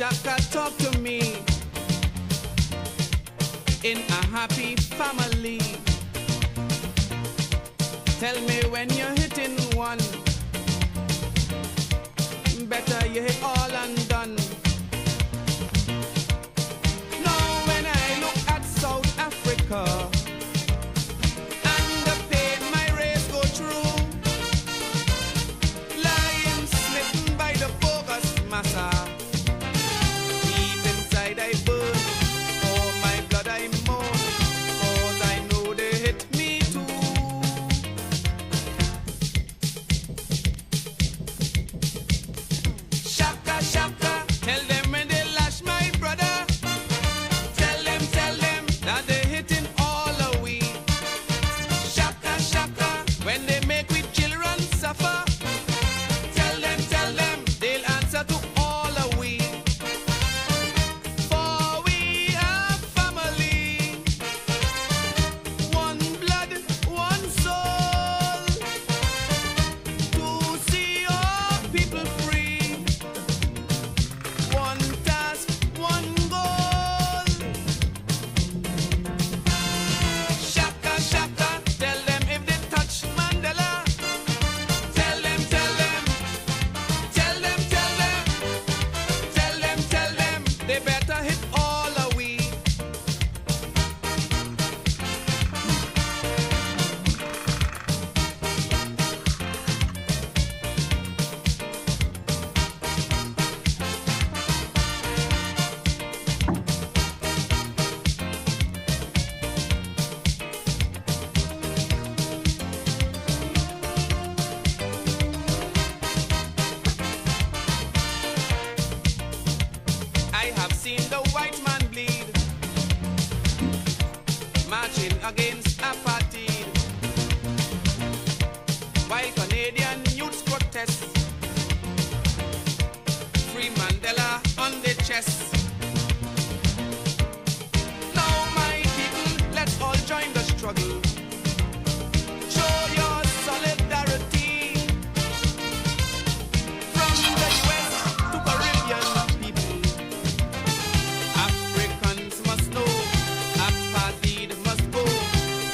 Shaka, talk to me. In a happy family, tell me when you're hitting one. Better you hit all and done. Now when I look at South Africa and the pain my race go through, lying smitten by the bogus massa, deep inside I burn. Oh my blood I mourn, 'cause I know they hit me too. Shaka, shaka, tell them when they lash my brother. Tell them that they hitting all of we. Shaka, shaka, when they make we children suffer. Tell them they'll answer to all of we. For we are family, one blood, one soul, to see all people free. One task, one goal. Shaka, shaka, tell them if they touch Mandela. Tell them, they better hit all of we. I have seen the white man bleed, marching against apartheid, while Canadian youths protest. Free Mandela on the chest. Now my people, let's all join the struggle. Show your solidarity. From the US to Caribbean people, Africans must know apartheid must go,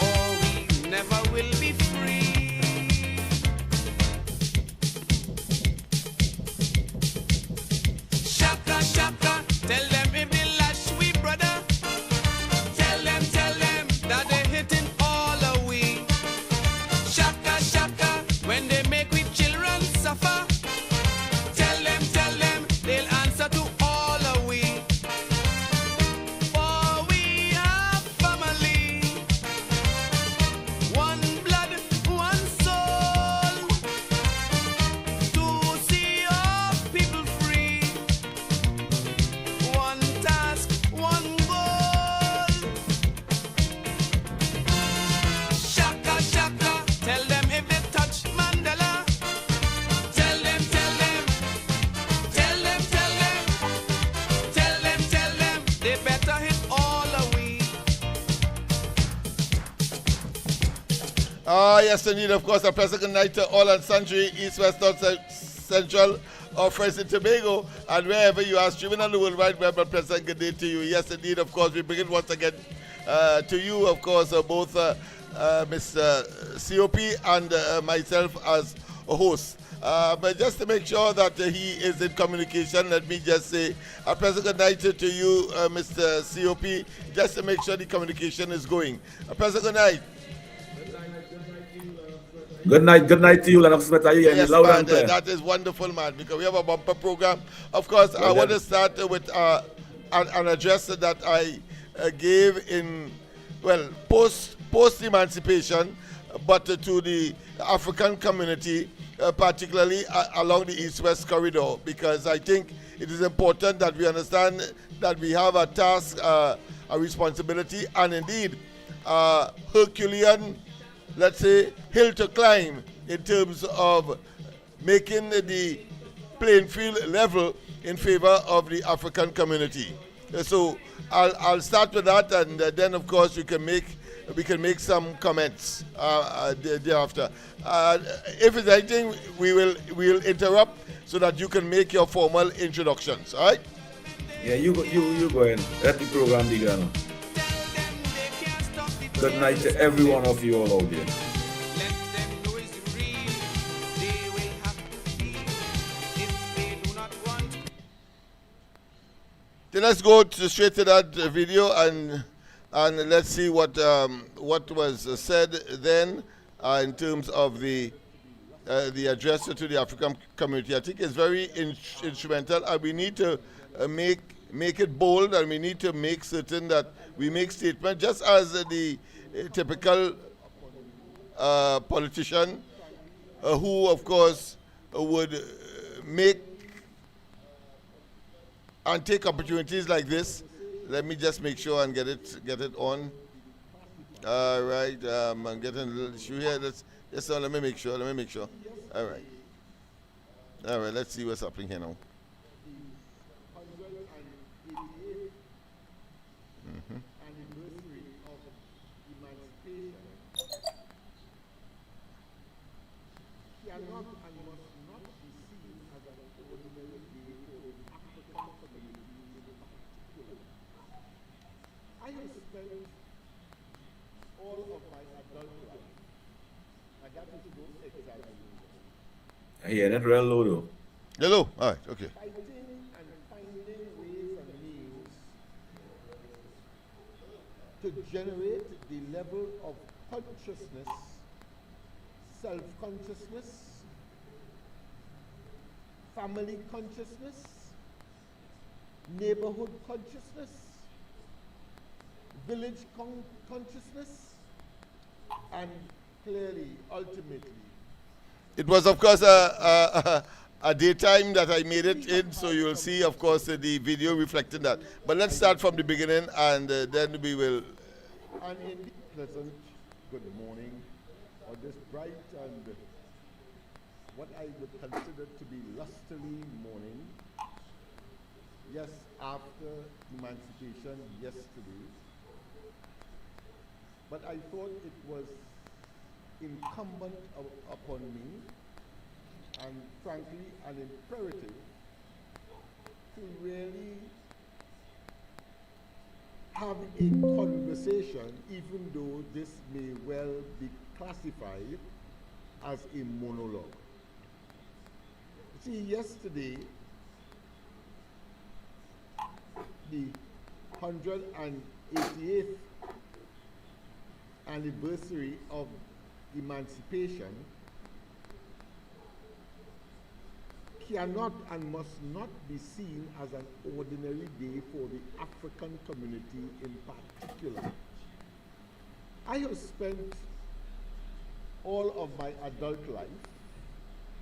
or we never will be free. Shaka, shaka, tell them if they lash we brother. Tell them that they hitting all of we. Shaka, shaka, when they make we children suffer. Tell them they'll answer to all of we. For we are family, one blood, one soul, to see all people free. One task, one goal. Shaka, shaka, tell them if they touch Mandela. Tell them, they better hit all of we. Yes, indeed, of course, a pleasant good night to all and sundry, East, West, North, Central, or French and Tobago, and wherever you are streaming on the World Wide Web, a pleasant good day to you. Yes, indeed, of course, we bring it once again to you, of course, both Mr. COP and myself as a host. But just to make sure that he is in communication, let me just say a pleasant good night to you, Mr. COP, just to make sure the communication is going. A pleasant good night. Good night to you, Lennox. Yes, man, that is wonderful, man, because we have a bumper program. Of course, I want to start with an address that I gave in, well, post-emancipation, but to the African community, particularly along the East-West corridor, because I think it is important that we understand that we have a task, a responsibility, and indeed, Herculean, let's say, hill to climb in terms of making the playing field level in favor of the African community. So I'll start with that, and then of course we can make some comments thereafter. If it's anything, we'll interrupt so that you can make your formal introductions. All right? Yeah, you go in. Let the program begin. Tell them they can't stop the Good night to terrorists every one coming. of you all out there. Let them know it's real. They will have to feel if they do not want. Then let's go straight to that video and let's see what was said then in terms of the address to the African community. I think it's very instrumental, and we need to make it bold, and we need to make certain that we make statements, just as the typical politician who, of course, would make and take opportunities like this. Let me just make sure and get it on. All right, I'm getting a little issue here. Let me make sure. All right. Let's see what's happening here now. Anniversary of emancipation cannot and must not be seen as an ordinary day for the African community in particular. I have spent all of my adult life, and that is no exaggeration, Yeah, that real low though. Hello. All right. Okay. fighting and finding ways and means to generate the level of consciousness, self-consciousness, family consciousness, neighborhood consciousness, village consciousness, and clearly, ultimately, It was, of course, a daytime that I made it in, so you'll see, of course, the video reflecting that. But let's start from the beginning, and then we will. and indeed pleasant good morning on this bright and what I would consider to be lustily morning. Yes, after emancipation yesterday. But I thought it was incumbent upon me, and frankly an imperative, to really have a conversation, even though this may well be classified as a monologue. See, yesterday, the 188th anniversary of emancipation cannot and must not be seen as an ordinary day for the African community in particular. I have spent all of my adult life,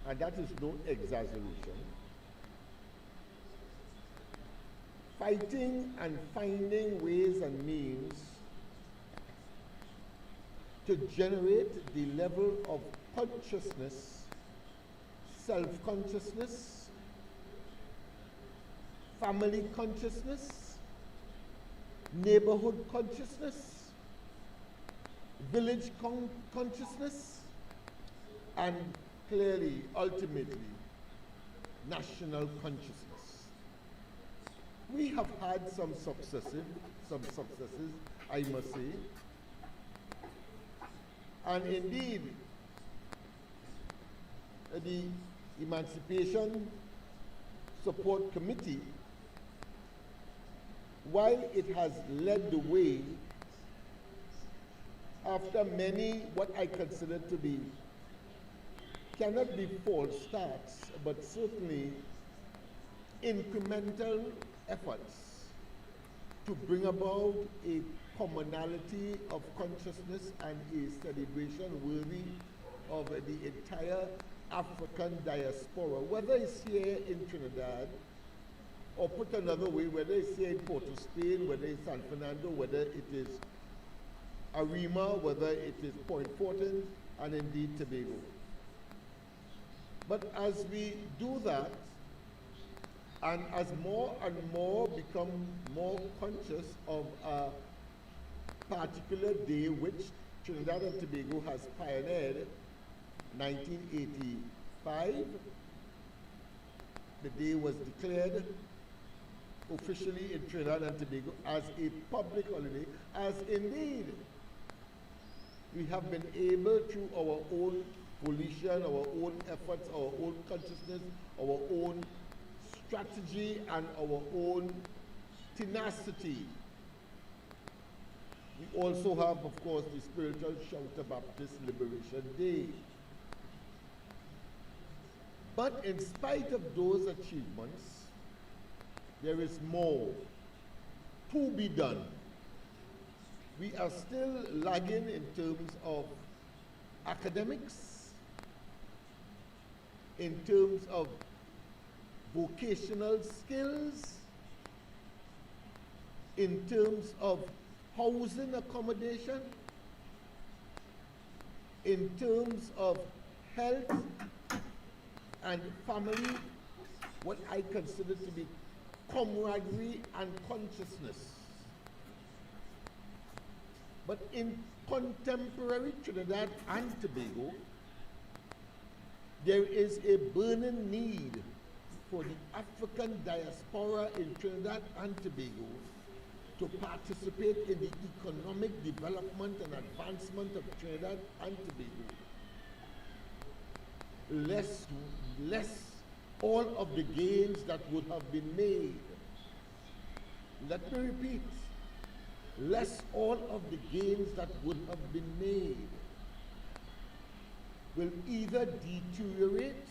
and that is no exaggeration, fighting and finding ways and means to generate the level of consciousness, self-consciousness, family consciousness, neighborhood consciousness, village consciousness, and clearly, ultimately, national consciousness. We have had some successes, I must say. And indeed, the Emancipation Support Committee, while it has led the way after many what I consider to be, cannot be false starts, but certainly incremental efforts to bring about a commonality of consciousness and a celebration worthy of the entire African diaspora, whether it's here in Trinidad, or put another way, whether it's here in Port of Spain, whether it's San Fernando, whether it is Arima, whether it is Point Fortin, and indeed Tobago. But as we do that, and as more and more become more conscious of a particular day which Trinidad and Tobago has pioneered, 1985, the day was declared officially in Trinidad and Tobago as a public holiday, as indeed we have been able through our own volition, our own efforts, our own consciousness, our own strategy, and our own tenacity. We also have, of course, the spiritual Shouter Baptist Liberation Day. But in spite of those achievements, there is more to be done. We are still lagging in terms of academics, in terms of vocational skills, in terms of housing accommodation, in terms of health and family, what I consider to be camaraderie and consciousness. But in contemporary Trinidad and Tobago, there is a burning need for the African diaspora in Trinidad and Tobago to participate in the economic development and advancement of Trinidad and Tobago. Less all of the gains that would have been made. Let me repeat, less all of the gains that would have been made will either deteriorate.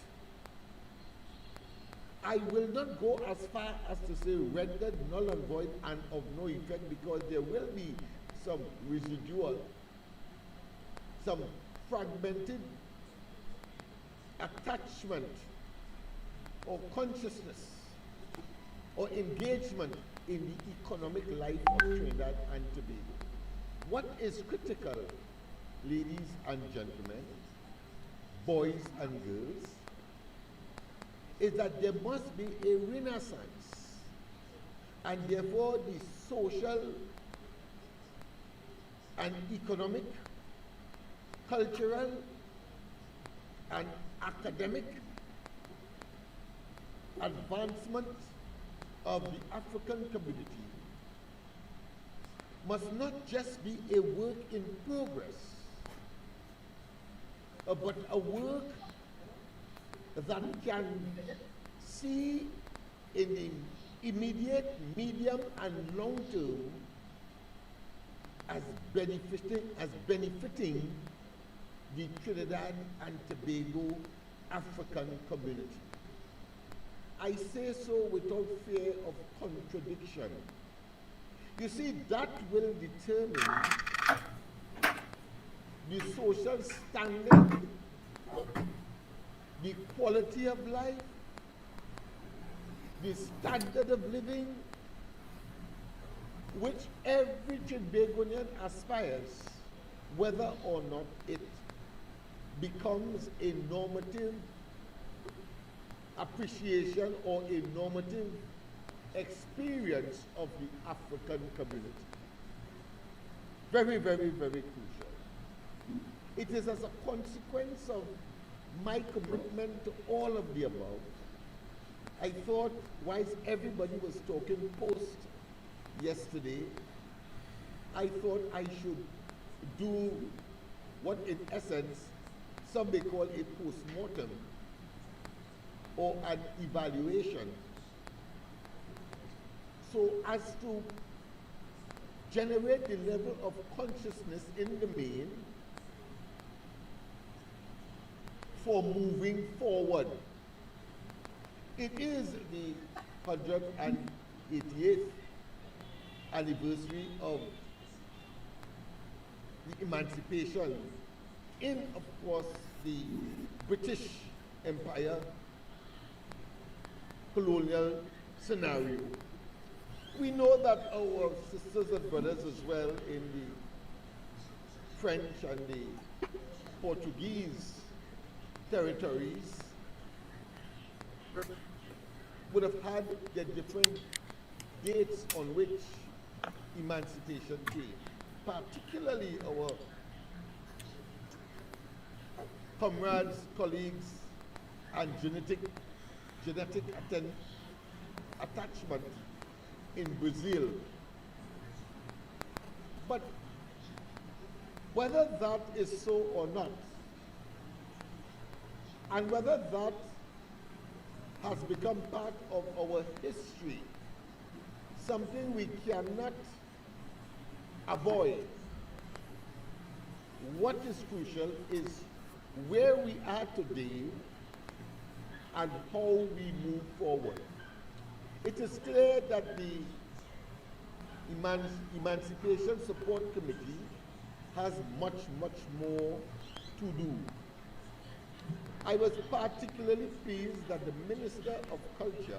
I will not go as far as to say rendered null and void and of no effect, because there will be some residual, some fragmented attachment or consciousness or engagement in the economic life of Trinidad and Tobago. What is critical, ladies and gentlemen, boys and girls, is that there must be a renaissance, and therefore the social and economic, cultural and academic advancement of the African community must not just be a work in progress, but a work that can see in the immediate, medium, and long term as benefiting the Trinidad and Tobago African community. I say so without fear of contradiction. You see, that will determine the social standing, the quality of life, the standard of living, which every Trinbagonian aspires, whether or not it becomes a normative appreciation or a normative experience of the African community. Very, very, very crucial. It is as a consequence of my commitment to all of the above. I thought, whilst everybody was talking post yesterday, I thought I should do what in essence some may call a post-mortem or an evaluation, so as to generate the level of consciousness in the main for moving forward. It is the 188th anniversary of the emancipation in, of course, the British Empire colonial scenario. We know that our sisters and brothers as well in the French and the Portuguese territories would have had their different dates on which emancipation came, particularly our comrades, colleagues, and genetic attachment in Brazil. But whether that is so or not, and whether that has become part of our history, something we cannot avoid. What is crucial is where we are today and how we move forward. It is clear that the Emancipation Support Committee has much, much more to do. I was particularly pleased that the Minister of Culture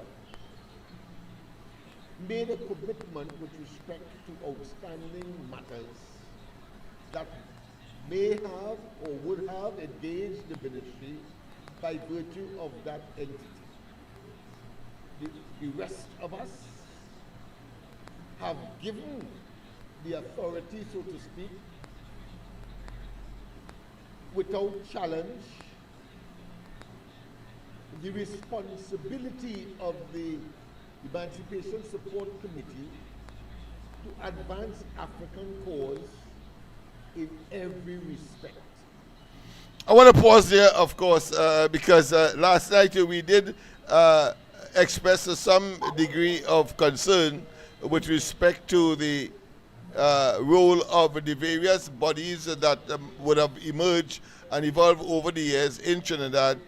made a commitment with respect to outstanding matters that may have or would have engaged the ministry by virtue of that entity. The rest of us have given the authority, so to speak, without challenge, the responsibility of the Emancipation Support Committee to advance African cause in every respect. I want to pause there, of course, because last night we did express some degree of concern with respect to the role of the various bodies that would have emerged and evolved over the years in Trinidad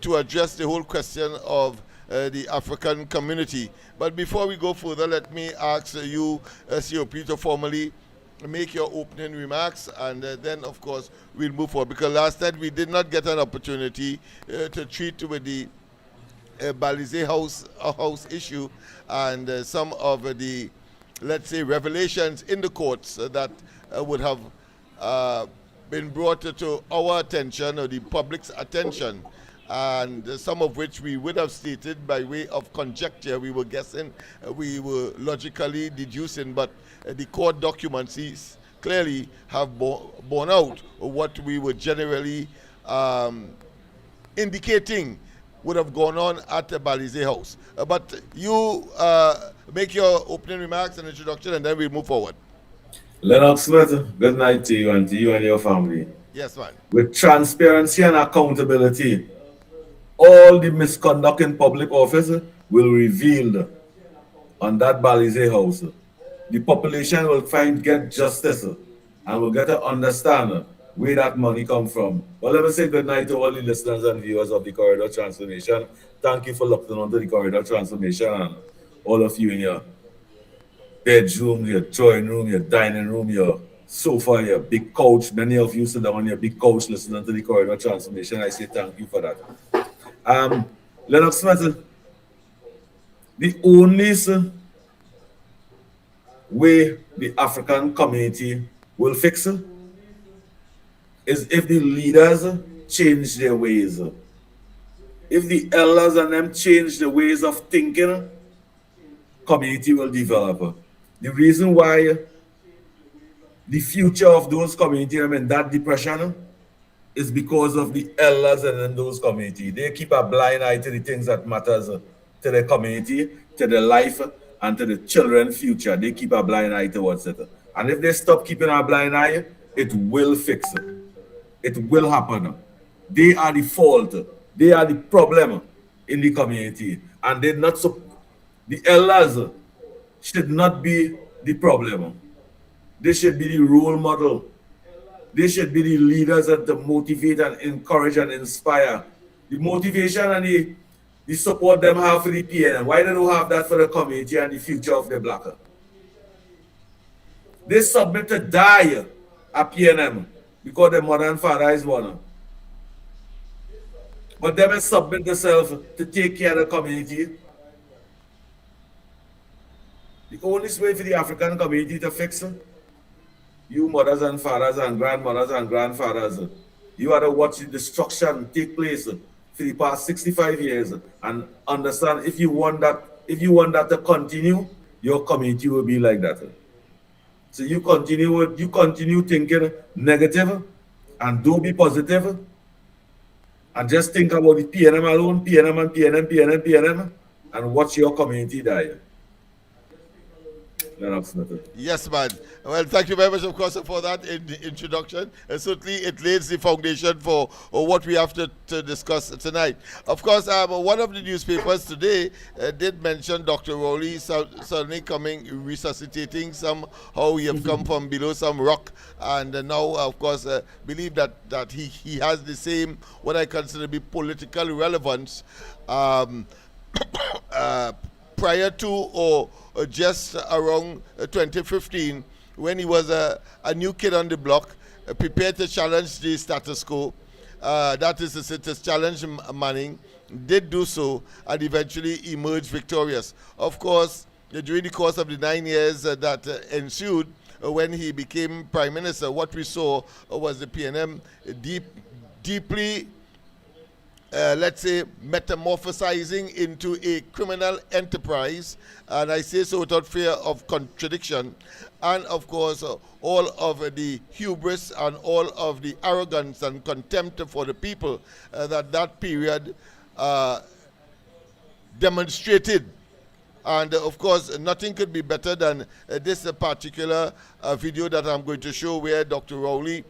to address the whole question of the African community. But before we go further, let me ask you, COP, to formally make your opening remarks, and then, of course, we'll move forward. Because last night we did not get an opportunity to treat with the Balize house issue and some of the, let's say, revelations in the courts that would have been brought to our attention or the public's attention, and some of which we would have stated by way of conjecture. We were guessing, we were logically deducing, but the court documents clearly have borne out what we were generally indicating would have gone on at the Balize House. But you make your opening remarks and introduction, and then we'll move forward. Lennox Smith, good night to you and your family. Yes, man. With transparency and accountability, all the misconduct in public office will revealed on that Balize House. The population will get justice and will get to understand where that money come from. Well, let me say good night to all the listeners and viewers of the Corridor Transformation. Thank you for looking onto the Corridor Transformation, and all of you in your bedroom, your drawing room, your dining room, your sofa, your big couch. Many of you sit down on your big couch listening to the Corridor Transformation. I say thank you for that. Lennox Smith, the only way the African community will fix it is if the leaders change their ways. If the elders and them change the ways of thinking, community will develop. The reason why the future of those communities are in that depression is because of the elders and in those communities. They keep a blind eye to the things that matters to the community, to the life, and to the children's future. They keep a blind eye towards it. And if they stop keeping a blind eye, it will fix it. It will happen. They are the fault. They are the problem in the community. And they're not so. The elders should not be the problem. They should be the role model. They should be the leaders that to motivate and encourage and inspire. The motivation and the support them have for the PNM. Why they don't have that for the community and the future of the black? They submit to die at PNM because their mother and father is one. But they may submit themselves to take care of the community. The only way for the African community to fix it, you mothers and fathers and grandmothers and grandfathers, you are to watch the destruction take place for the past 65 years and understand if you want that to continue, your community will be like that. So you continue thinking negative and don't be positive and just think about the PNM alone, PNM and PNM, and watch your community die. Lennox method. Yes, man. Well, thank you very much, of course, for that introduction. Certainly, it lays the foundation for what we have to discuss tonight. Of course, one of the newspapers today did mention Dr. Rowley suddenly coming, resuscitating somehow. He have come from below some rock, and now, of course, believe that he has the same, what I consider to be political relevance. Prior to or just around 2015, when he was a new kid on the block, prepared to challenge the status quo. That is to challenge Manning, did do so, and eventually emerged victorious. Of course, during the course of the 9 years that ensued, when he became Prime Minister, what we saw was the PNM deeply let's say, metamorphosizing into a criminal enterprise, and I say so without fear of contradiction, and of course, all of the hubris and all of the arrogance and contempt for the people that period demonstrated. And of course, nothing could be better than this particular video that I'm going to show, where Dr. Rowley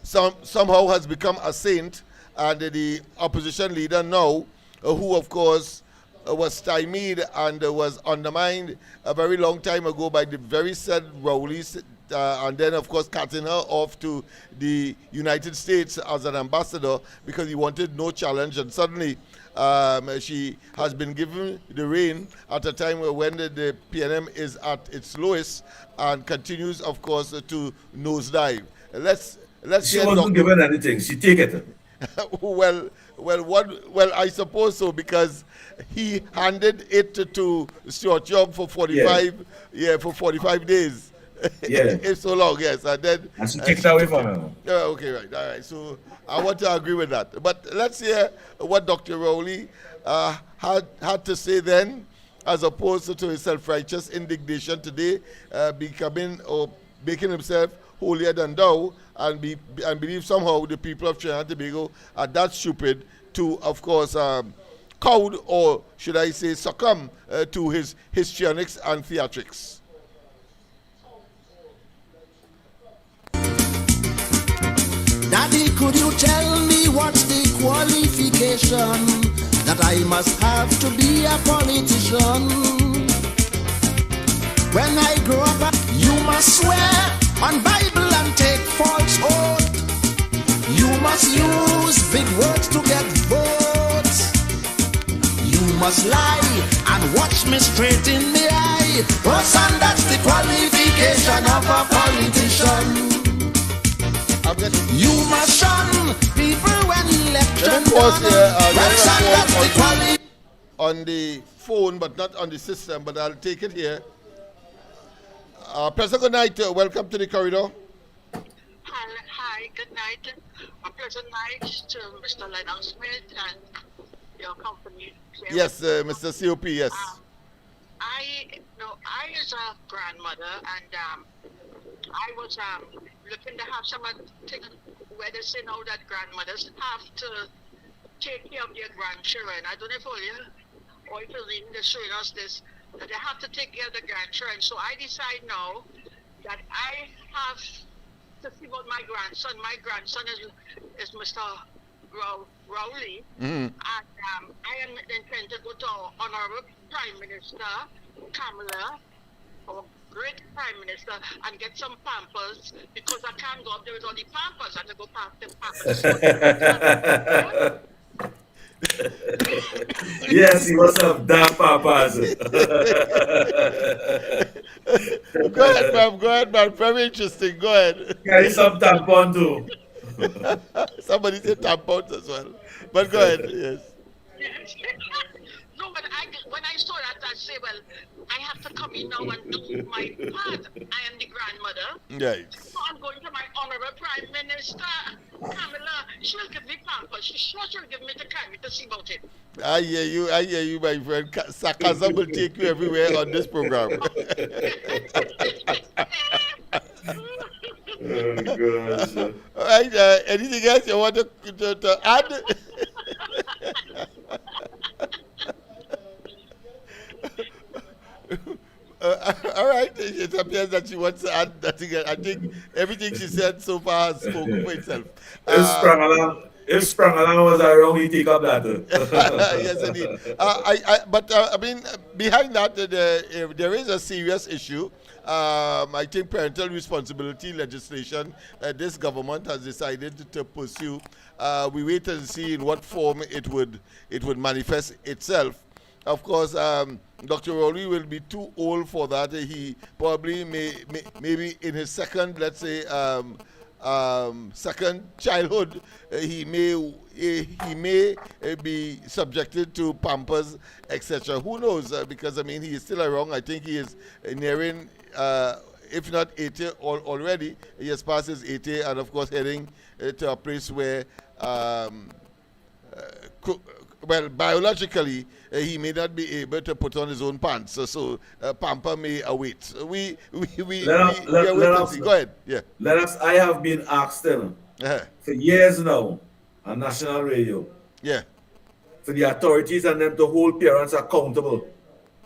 somehow has become a saint, and the opposition leader now, who of course was stymied and was undermined a very long time ago by the very said Rowleys, and then of course cutting her off to the United States as an ambassador because he wanted no challenge, and suddenly she has been given the reign at a time when the PNM is at its lowest and continues, of course, to nosedive. She wasn't given anything. She take it. well, I suppose so, because he handed it to Stuart Job for 45, for 45 days. Yeah, It's so long, yes, and she kicked away from him. Okay, right, all right. So I want to agree with that. But let's hear what Dr. Rowley had to say then, as opposed to his self-righteous indignation today, becoming or making himself holier than thou, and believe somehow the people of Trinidad and Tobago are that stupid to, of course, cowed, or should I say succumb to his histrionics and theatrics. Daddy, could you tell me what's the qualification that I must have to be a politician? When I grow up, you must swear on Bible and take false oath. You must use big words to get votes. You must lie and watch me straight in the eye. Oh, son, that's the qualification of a politician. You must shun people when election on the phone, but not on the system, but I'll take it here. President, good night. Welcome to the corridor. Hi, good night. A pleasant night to Mr. Lennox Smith and your company. Yes, Mr. COP, yes. I as a grandmother, and I was looking to have someone where they say now that grandmothers have to take care of their grandchildren. I don't know if all you, or if you're even showing us this, that they have to take care of the grandchildren. So I decide now that I have to see about my grandson. My grandson is Mr. Rowley, and I am intending to go to our Honorable Prime Minister, Kamala, our great Prime Minister, and get some Pampers, because I can't go up there with all the Pampers. I have to go past the Pampers. Yes, he must have dark papas. Go ahead, ma'am. Very interesting. Go ahead. Carry some tampon too. Somebody said tampons as well. But go ahead, yes. No, but when I saw that, I say, well, I have to come in now and do my part. I am the grandmother. Right. So I'm going to my Honorable Prime Minister, Kamala. She'll give me Pampers. She'll give me the time to see about it. I hear you, my friend. Sarcasm will take you everywhere on this program. Oh, gosh. All right, anything else you want to add? All right. It appears that she wants to add nothing. I think everything she said so far has spoken for itself. If sprung along was around, we take up that. Yes, indeed. But I mean, behind that, there is a serious issue. I think parental responsibility legislation this government has decided to pursue. We wait and see in what form it would manifest itself. Of course, Dr. Rowley will be too old for that. He probably maybe in his second, let's say, second childhood, he may be subjected to pampers, etc. Who knows? Because I mean, he is still around. I think he is nearing, if not 80 already. He has passed his 80, and of course, heading to a place where. Well, biologically, he may not be able to put on his own pants, so pamper may await. So we are waiting. Go ahead. Yeah. Lennox, I have been asked them for years now on national radio. Yeah. For the authorities and them to hold parents accountable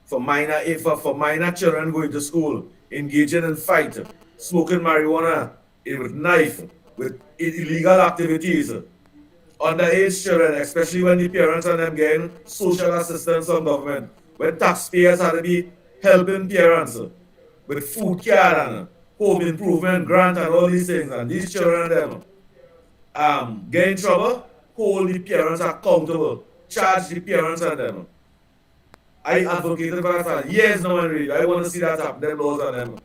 for minor children going to school, engaging in fight, smoking marijuana with knife, with illegal activities. Underage children, especially when the parents and them getting social assistance from government, when taxpayers had to be helping parents with food card and home improvement grant and all these things, and these children and them get in trouble, hold the parents accountable, charge the parents and them. I advocated for that for years now and really. I want to see that happen, them laws and them.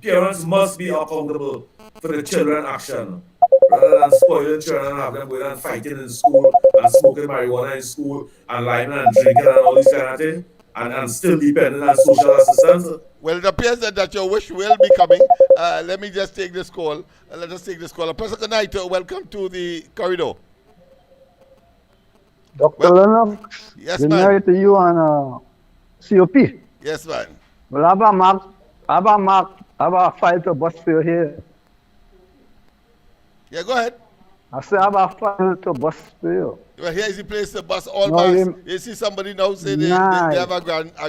Parents must be accountable for the children action. Rather than spoiling children and have them going and fighting in school and smoking marijuana in school and lying and drinking and all these kind of things and still depending on social assistance. Well, it appears that your wish will be coming. Let me just take this call. Let us take this call. Professor Knight, welcome to the corridor. Dr. Lennox, yes, good man. night to you on COP. Yes, man. Well, I have a file to bust for you here. Yeah, go ahead. I say I have a file to bust for you. Well, here is the place to bust all No, bars. You see somebody now say they Nice. have a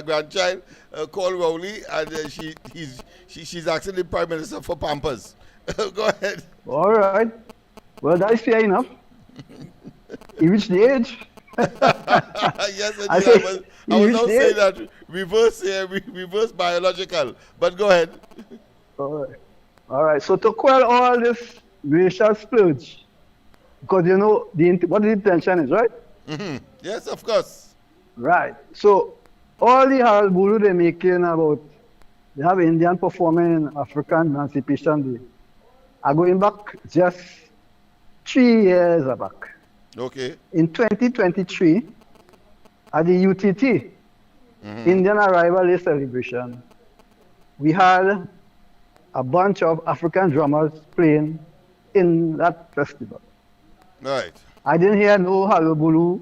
grandchild called Rowley, and she's asking the Prime Minister for pampers. Go ahead. All right. Well, that is fair enough. He reached the age. Yes, indeed. I say, I will you not did? say that reverse biological, but go ahead. All right. So to quell all this racial splurge, because you know what the intention is, right? Mm-hmm. Yes, of course. Right. So all the halbulu they're making about, they have Indian performing in African Emancipation Day, are going back just 3 years back. Okay. In 2023, at the UTT, Indian Arrival Day celebration, we had a bunch of African drummers playing in that festival. Right. I didn't hear no halobulu.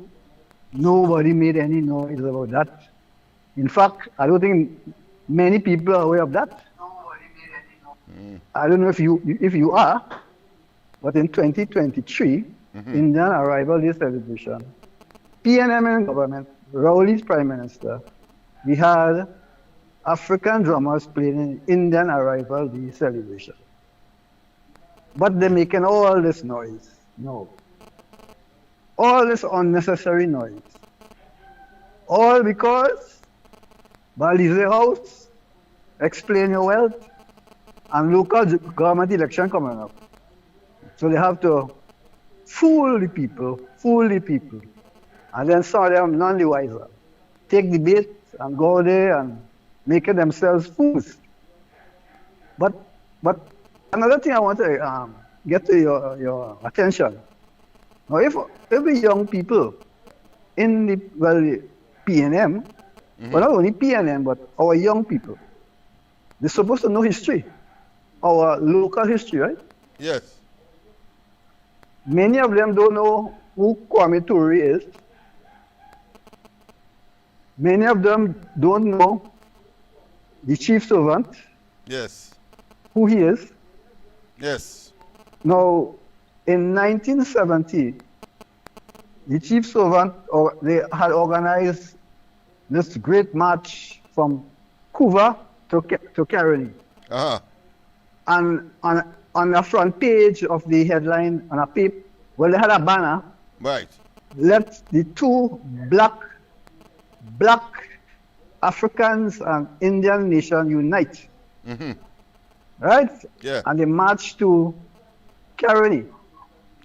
Nobody made any noise about that. In fact, I don't think many people are aware of that. I don't know if you are, but in 2023, Indian Arrival Day celebration, PNM in government, Rowley's Prime Minister, we had African drummers playing in Indian Arrival Day celebration. But they're making all this noise. No. All this unnecessary noise. All because Balize House, explain your wealth, and local government election coming up. So they have to fool the people, and then some of them none the wiser. Take the bait and go there and make it themselves fools. But another thing I want to get to your attention. Now, if the young people in the PNM, well, not only PNM, but our young people, they're supposed to know history, our local history, right? Yes. Many of them don't know who Kwame Ture is. Many of them don't know the chief servant, Yes. who he is. Yes. Now, in 1970, the chief servant, they had organized this great march from Cuba to Caroni. Uh-huh. And on the front page of the headline on a paper, well, they had a banner. Right. Let the two black Africans and Indian nation unite. Right? Yeah. And they marched to Caroni.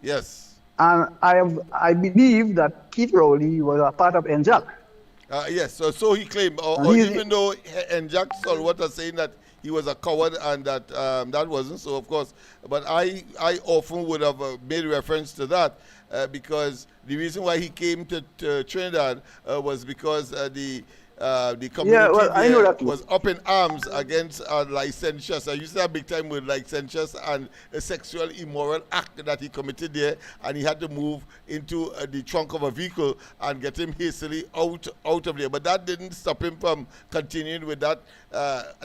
Yes. And I believe that Keith Rowley was a part of NJAC. Yes, so he claimed, or even though Jack Solwat was saying that he was a coward and that that wasn't so, of course. But I often would have made reference to that because the reason why he came to Trinidad was because the community was up in arms against licentious. I used to have big time with licentious and a sexual immoral act that he committed there, and he had to move into the trunk of a vehicle and get him hastily out of there. But that didn't stop him from continuing with that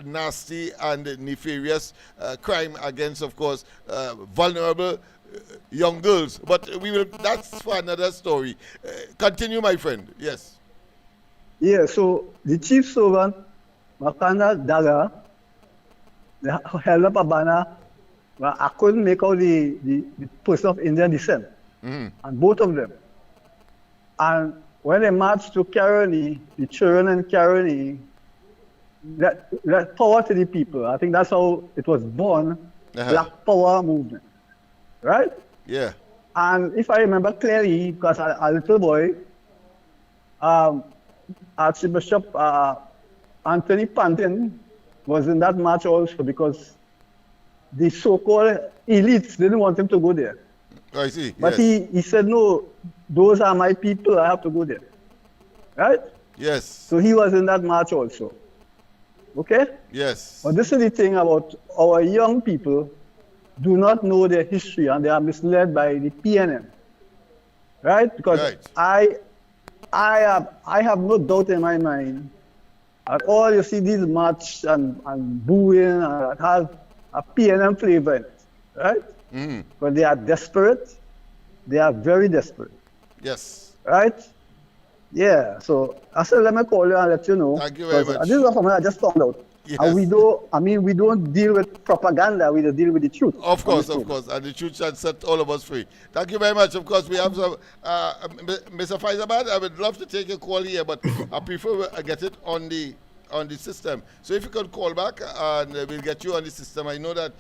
nasty and nefarious crime against, of course, vulnerable young girls. But that's for another story. Continue, my friend. Yes. Yeah, so the chief servant, Makanda Daga, they held up a banner, but I couldn't make out the person of Indian descent, and both of them. And when they marched to Caroni, the children in Caroni, that power to the people. I think that's how it was born, Black Power movement, right? Yeah. And if I remember clearly, because a little boy, Archbishop Anthony Pantin was in that march also because the so-called elites didn't want him to go there. I see. But yes. he said, no, those are my people, I have to go there. Right? Yes. So he was in that march also. Okay? Yes. But this is the thing about our young people do not know their history and they are misled by the PNM. Right? Because I have no doubt in my mind at all you see these march and booing and have a PNM flavor in it, right? But they are desperate. They are very desperate. Yes. Right? Yeah. So I said, let me call you and let you know. Thank you very much. This is something I just found out. Yes. And we don't deal with propaganda, we deal with the truth. Of course. And the truth shall set all of us free. Thank you very much. Of course, we have some, Mr. Faizabad, I would love to take a call here, but I prefer I get it on the system. So if you could call back and we'll get you on the system. I know that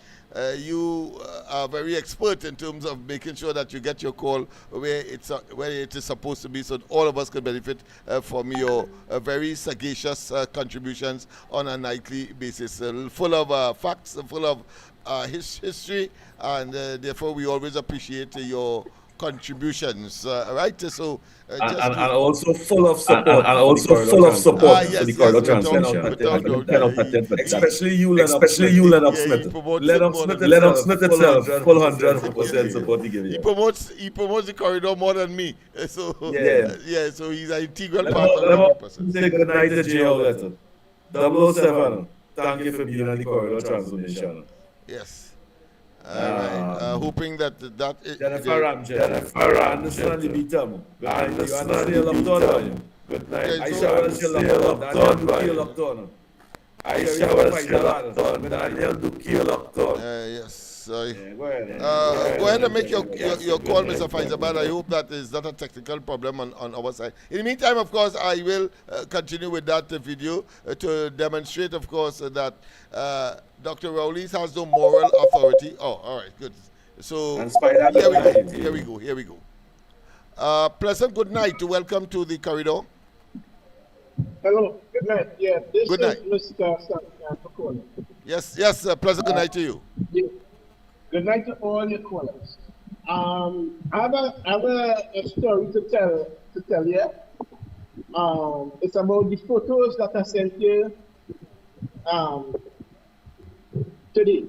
you are very expert in terms of making sure that you get your call where it is supposed to be, so all of us can benefit from your very sagacious contributions on a nightly basis, full of facts, full of history, and therefore we always appreciate your contributions, right? So and also full of support, for the corridor transmission. Especially you, Lennox Smith. Lennox Smith itself, full 100% support he gives. He promotes the corridor more than me. So so he's an integral part of the process. Say good night to J.O. Letter. 007. Thank you for being on the corridor transmission. Yes. Hoping that Jennifer understand the beat up. I understand the lockdown. Good night. I shall still lockdown. I shall still lockdown. Daniel Duki lockdown. Yes. Sorry. Go ahead and make your call, Mr. Faizabad. I hope that is not a technical problem on our side. In the meantime, of course, I will continue with that video to demonstrate, of course, that Dr. Rowley has no moral authority. Oh, all right, good. So here we go. Pleasant good night. Welcome to the corridor. Hello, good night. Yeah, this good night. is Mr. Santiago. Yes, pleasant good night to you. Yeah. Good night to all your callers. I have a story to tell you. It's about the photos that I sent you today.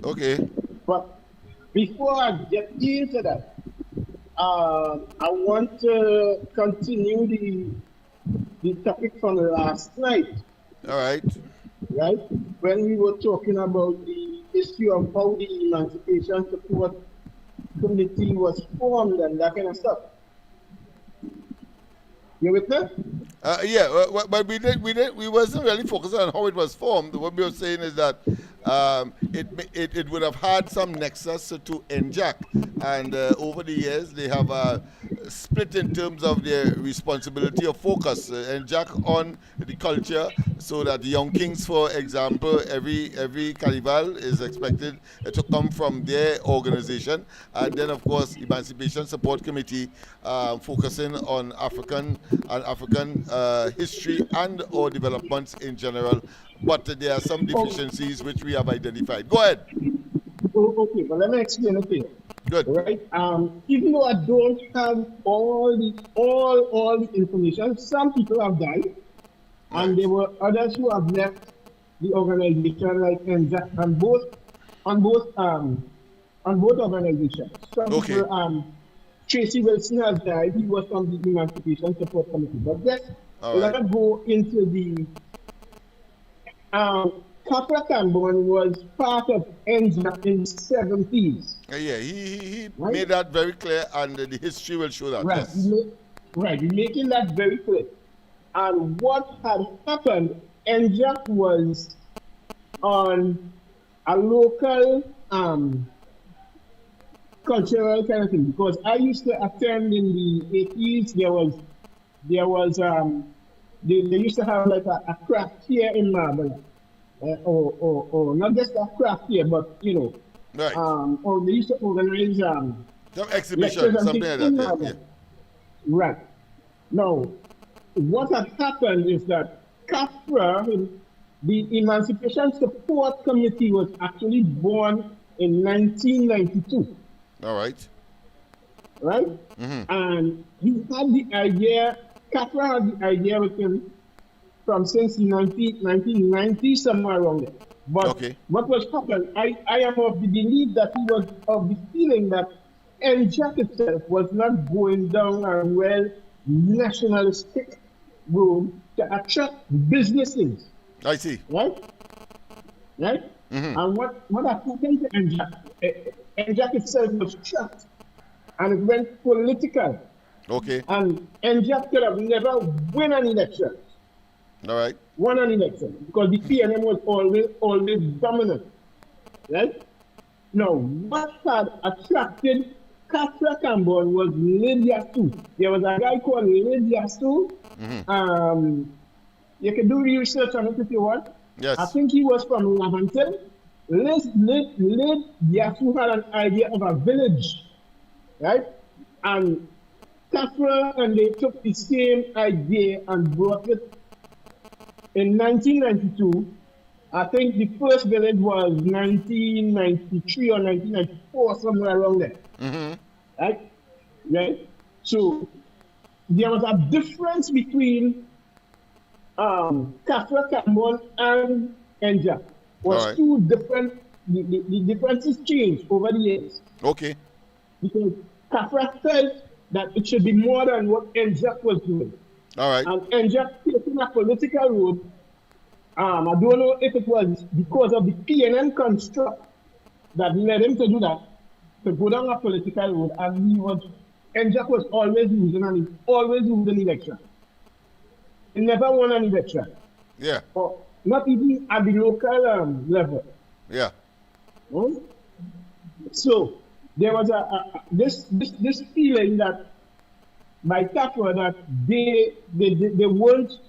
Okay. But before I get into that, I want to continue the topic from last night. All right. Right? When we were talking about the issue of how the Emancipation Support Committee was formed and that kind of stuff. You with me? But we wasn't really focusing on how it was formed. What we were saying is that it would have had some nexus to NJAC, and over the years they have split in terms of their responsibility or focus. NJAC on the culture, so that the Young Kings, for example, every carnival is expected to come from their organization, and then of course Emancipation Support Committee focusing on African history and or developments in general, but there are some deficiencies which we have identified. Go ahead. Okay, but let me explain it to you. Good. Right? Even though I don't have all the information, some people have died, and there were others who have left the organization, like on both organizations. Some people, Tracy Wilson has died. He was from the Emancipation Support Committee. But let's go into the Capra Cambon was part of NJAC in the 70s. He made that very clear, and the history will show that. Right, Yes. We're making that very clear. And what had happened, NJAC was on a local cultural kind of thing, because I used to attend in the 80s. They used to have like a craft fair in Marble, or not just a craft fair, but Right. or they used to organize Some exhibition, something like that. Yeah. Right. Now, what had happened is that CAFRA, the Emancipation Support Committee, was actually born in 1992. All right. Right? And he had the idea, CAFRA had the idea with him from since 1990, somewhere around there. But what was happening, I am of the belief that he was of the feeling that NJAC itself was not going down a well nationalistic road to attract businesses. I see. Right? And what happened to NJAC? NJAC itself was trapped, and it went political. Okay. And NJAC could have never won an election. All right. Won an election because the PNM was always dominant. Right? Now, what had attracted Capra Cambon was Lydia Sue. There was a guy called Lydia Sue. You can do research on it if you want. Yes. I think he was from Levanton. Lydia Sue had an idea of a village, right? And Capra and they took the same idea and brought it in 1992. I think the first village was 1993 or 1994, somewhere around there. Right? So there was a difference between Capra Cambon and NJAC. Was two different, the differences changed over the years. Okay. Because Capra felt that it should be more than what NJAC was doing. All right. And NJAC taking a political road. I don't know if it was because of the PNN construct that led him to do that, to go down a political road, and NJAC was always losing, and he always losing election. He never won an election. Yeah. Or not even at the local level. Yeah. So there was this feeling that by Capra that they weren't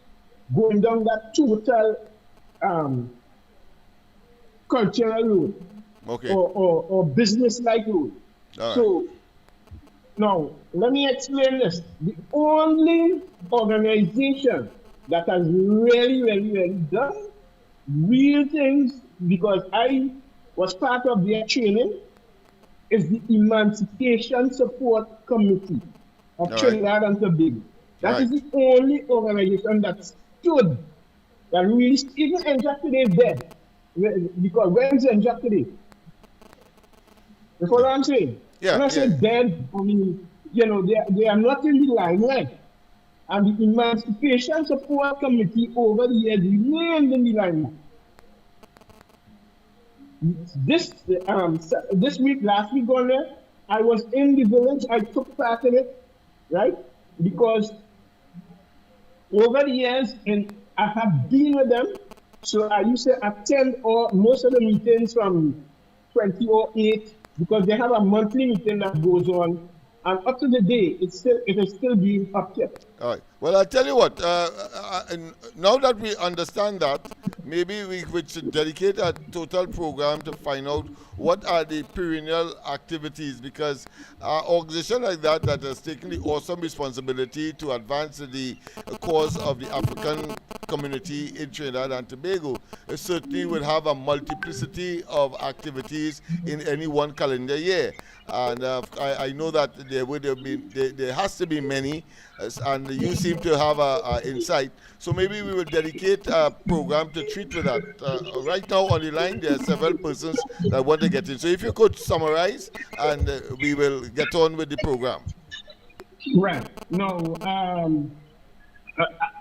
going down that total cultural road, or business-like road. So now let me explain this. The only organization that has really done real things, because I was part of their training, is the Emancipation Support Committee of Trinidad and Tobago. That is the only organization that stood, that really, even NJAC today is dead. Because where is NJAC today? That's what I'm saying. When I say dead, I mean, they are not in the limelight. And the Emancipation Support Committee over the years remained in the limelight. This week, last week on there, I was in the village, I took part in it, right? Because over the years, and I have been with them. So I used to attend most of the meetings from 2008 because they have a monthly meeting that goes on, and up to the day, it is still being upkept. All right. Well, I'll tell you what. And now that we understand that, maybe we should dedicate a total program to find out what are the perennial activities, because an organization like that has taken the awesome responsibility to advance the cause of the African community in Trinidad and Tobago, certainly will have a multiplicity of activities in any one calendar year. And I know that there has to be many, and you seem to have a insight. So maybe we will dedicate a program to treat with that. Right now on the line, there are several persons that want to get in. So if you could summarize, and we will get on with the program. Right. No,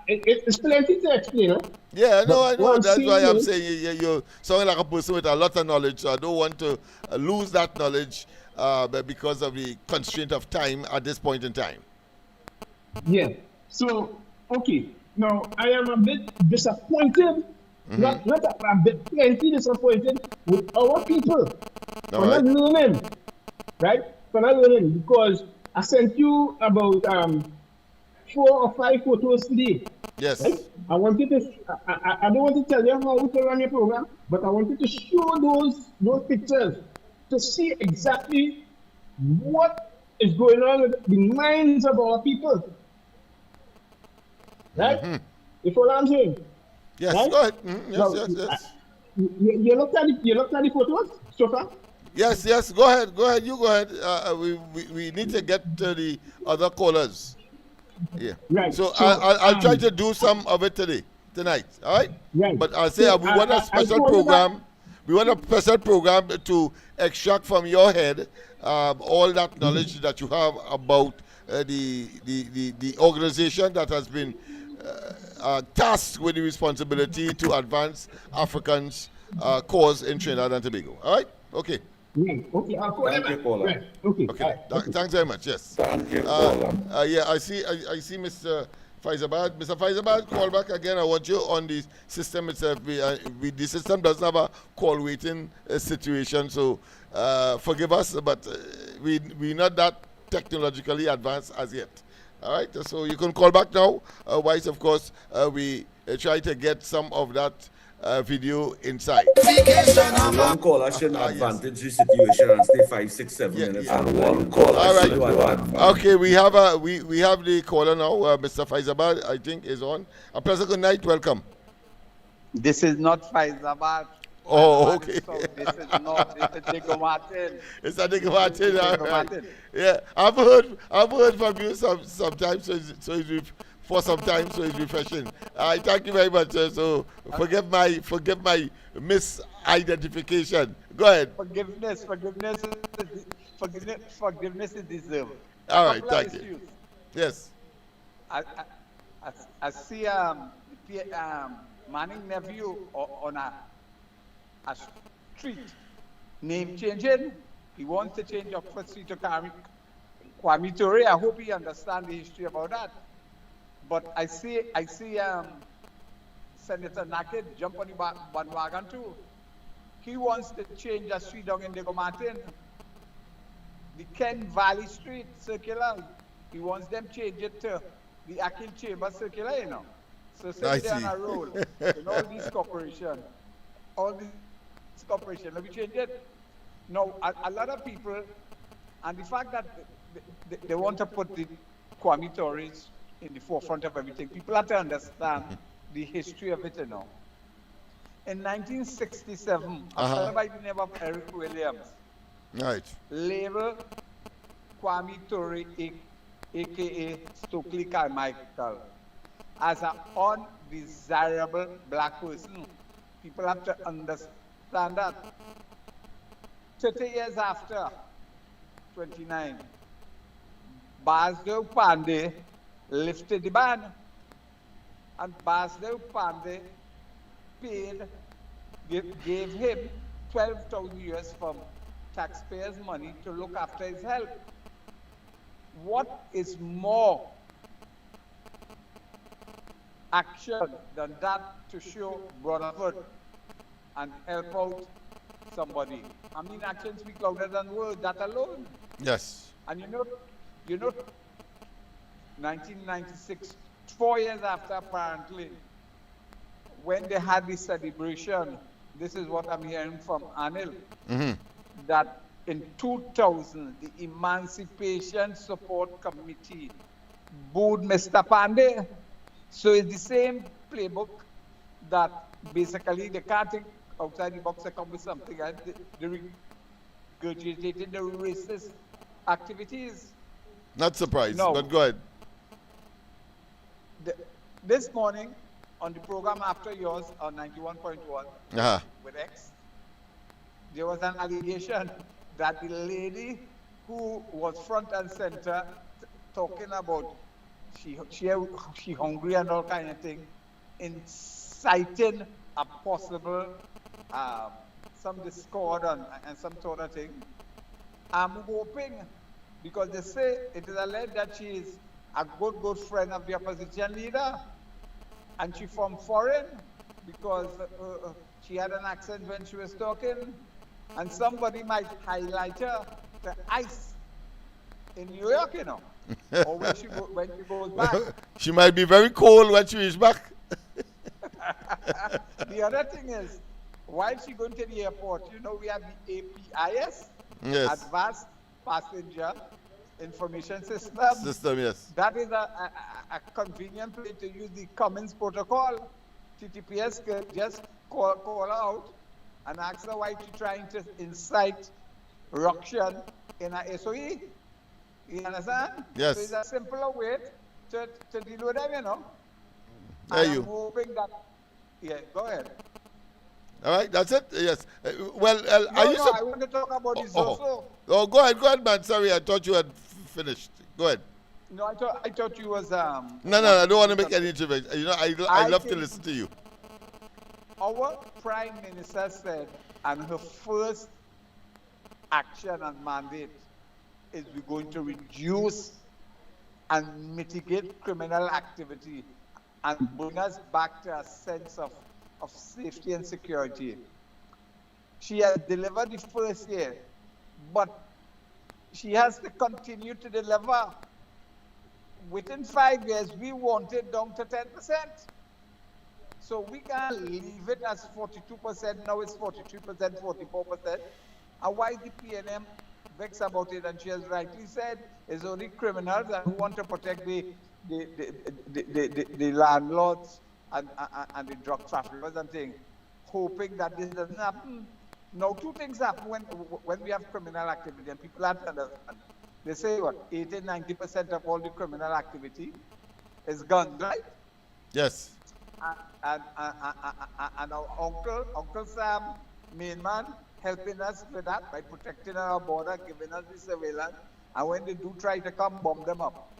it's plenty to explain. Huh? Yeah, I know. What I'm That's why I'm saying saying you're sounding like a person with a lot of knowledge. So I don't want to lose that knowledge but because of the constraint of time at this point in time. Yeah. So, okay. Now, I am a bit disappointed. Not a bit, plenty disappointed with our people for not learning. Right? For not learning. Because I sent you about 4 or 5 photos today. Yes. Right? I wanted to. I don't want to tell you how to run your program, but I wanted to show those pictures to see exactly what is going on with the minds of our people. Right? You follow what I'm saying? Yes. Right? Go ahead. Now, Yes. You looked at the photos so far? Yes. Go ahead. You go ahead. We need to get to the other callers. Yeah. Right. So I'll try to do some of it tonight. All right. Right. But I'll say we want a special program. We want a special program to extract from your head all that knowledge that you have about the organization that has been tasked with the responsibility to advance Africans' cause in Trinidad and Tobago. All right? Okay. Right. Okay. I'll call Thank you, caller. Right. Okay. Okay. Thanks very much. Yes. Thank you, caller. Yeah, I see Mr. Faizabad. Mr. Faizabad, call back again. I want you on the system itself. The system doesn't have a call waiting situation, so forgive us, but we're not that technologically advanced as yet. All right, so you can call back now. Otherwise, of course, we try to get some of that video inside. One caller shouldn't advantage the situation and stay 5, 6, 7 minutes. And one caller All right. Okay, we have the caller now. Mr. Faizabad, I think, is on. A pleasant good night. Welcome. This is not Faizabad. Oh, okay. This is not. This is Diego Martin. It's a Diego Martin. All right. Martin. Yeah, I've heard from you sometimes. So it's for some time, so it's refreshing. I thank you very much. So forgive my misidentification. Go ahead. Forgiveness is deserved. All right, thank you. Yes. I see Manning nephew on a street name changing. He wants to change Oxford Street to Kwame Ture. I hope he understands the history about that. But I see Senator Naked jump on the bandwagon too. He wants to change the street down in Diego Martin, the Ken Valley Street Circular. He wants them change it to the Akin Chamber Circular, you know. So since they're on a roll, in all these corporations, let me change it. Now, a lot of people, and the fact that they want to put the Kwame Torres in the forefront of everything, people have to understand the history of it, you know. In 1967, a fellow by the name of Eric Williams, Right. labeled Kwame Ture, a.k.a. Stokely Carmichael, as an undesirable black person. People have to understand that. 30 years after, 29, Basdev Pandey lifted the ban, and Basdev Pandey gave him 12,000 US from taxpayers' money to look after his health. What is more action than that to show brotherhood and help out somebody. I mean, actions speak louder than words, that alone. Yes. And you know, 1996, 4 years after apparently, when they had this celebration, this is what I'm hearing from Anil, that in 2000, the Emancipation Support Committee booed Mr. Pandey. So it's the same playbook that basically they can't think outside the box and come with something else. They regurgitated the racist activities. Not surprised, No. but go ahead. This morning, on the program after yours on 91.1 Uh-huh. with X, there was an allegation that the lady who was front and center talking about she hungry and all kind of thing, inciting a possible some discord and some sort of thing. I'm hoping, because they say it is alleged that she is a good friend of the opposition leader, and she from foreign because she had an accent when she was talking, and somebody might highlight her to ICE in New York, you know, or when she goes back. She might be very cold when she is back. The other thing is, while she going to the airport, you know, we have the APIS, Yes. Advanced Passenger Information System. System, yes. That is a convenient way to use the Cummins protocol. TTPS could just call her out and ask her why she's trying to incite ruction in a SOE. You understand? Yes. So it's a simpler way to deal with them, you know. There And you. I'm hoping that, yeah, go ahead. All right, that's it? Yes. Well, No, are you... I want to talk about this also. Oh, go ahead, man. Sorry, I thought you had finished. Go ahead. No, I thought you was No, I don't want to make any intervention. You know, I love to think listen to you. Our Prime Minister said, and her first action and mandate is we're going to reduce and mitigate criminal activity and bring us back to a sense of safety and security. She has delivered the first year, but she has to continue to deliver. Within 5 years, we want it down to 10%. So we can't leave it as 42%, now it's 43%, 44%. And why the PNM vexed about it, and she has rightly said, it's only criminals and who want to protect the landlords and the drug traffickers and things, hoping that this doesn't happen. Now, two things happen when we have criminal activity, and people have to understand. They say what, 80-90% of all the criminal activity is guns, right? Yes. And our Uncle Sam, main man, helping us with that by protecting our border, giving us the surveillance, and when they do try to come, bomb them up.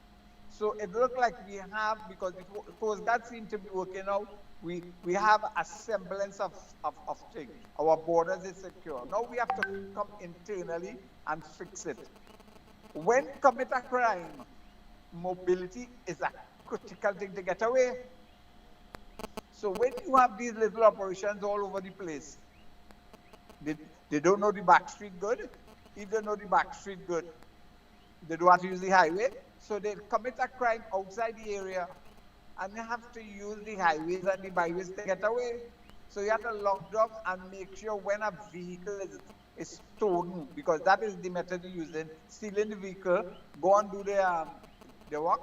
So it looks like we have, because that seems to be working out, we have a semblance of things. Our borders is secure. Now we have to come internally and fix it. When commit a crime, mobility is a critical thing to get away. So when you have these little operations all over the place, they don't know the back street good. If they know the back street good, they don't have to use the highway. So they commit a crime outside the area, and they have to use the highways and the byways to get away. So you have to lock down and make sure when a vehicle is stolen, because that is the method you're using, stealing the vehicle, go and do the work,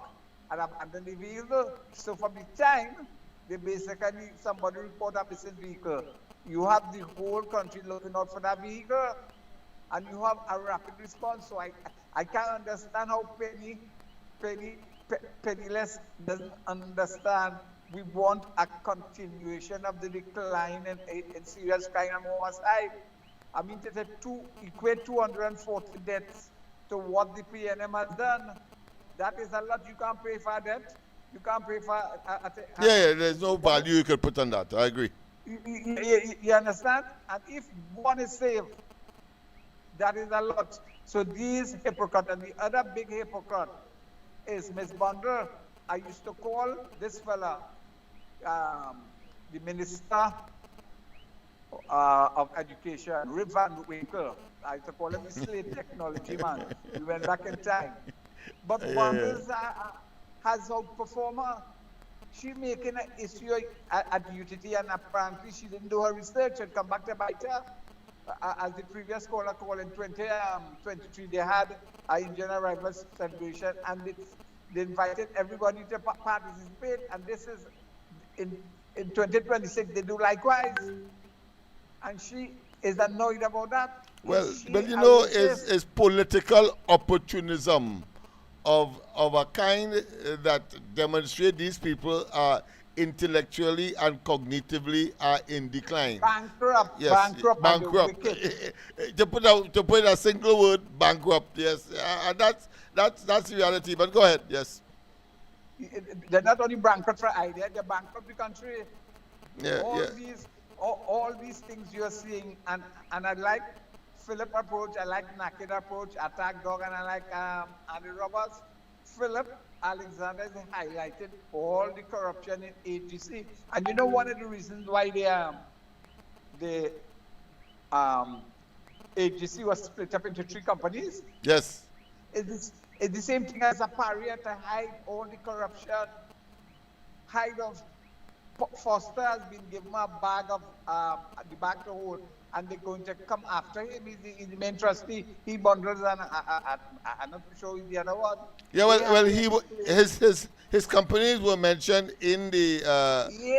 and abandon the vehicle. So from the time they basically, somebody report a missing vehicle, you have the whole country looking out for that vehicle, and you have a rapid response. So I can't understand how Penniless doesn't understand. We want a continuation of the decline in serious crime on homicide. I mean, to equate 240 deaths to what the PNM has done, that is a lot. You can't pay for that. You can't pay for... Yeah, there's no value you could put on that. I agree. You understand? And if one is saved, that is a lot. So these hypocrites, and the other big hypocrite is Miss Bundle. I used to call this fella the Minister of Education, Rip Van Winkle. I used to call him the slave technology man. We went back in time. But Wonders has outperformed her. She making an issue at UTT, and apparently she didn't do her research and come back to bite her. As the previous caller called in 2023, they had an Indian arrivals celebration, and they invited everybody to participate. And this is in 2026, they do likewise. And she is annoyed about that. Well, you know, it's political opportunism of a kind that demonstrate these people are intellectually and cognitively are in decline. Bankrupt. Yes, bankrupt. to put a single word, bankrupt. Yes, and that's the reality. But go ahead. Yes. They're not only bankrupt for idea; they're bankrupt the country. Yeah, all these things you're seeing, and I like Philip approach, I like Naked approach, Attack Dog, and I like Andy Roberts. Philip Alexander has highlighted all the corruption in AGC, and you know one of the reasons why the AGC was split up into 3 companies. Yes. It's the same thing as a barrier to hide all the corruption. Hide of Foster has been given a bag of the bag to hold, and they're going to come after him. He's the main trustee. He bundles, and I'm not sure he's the other one. Yeah, well, his companies were mentioned in the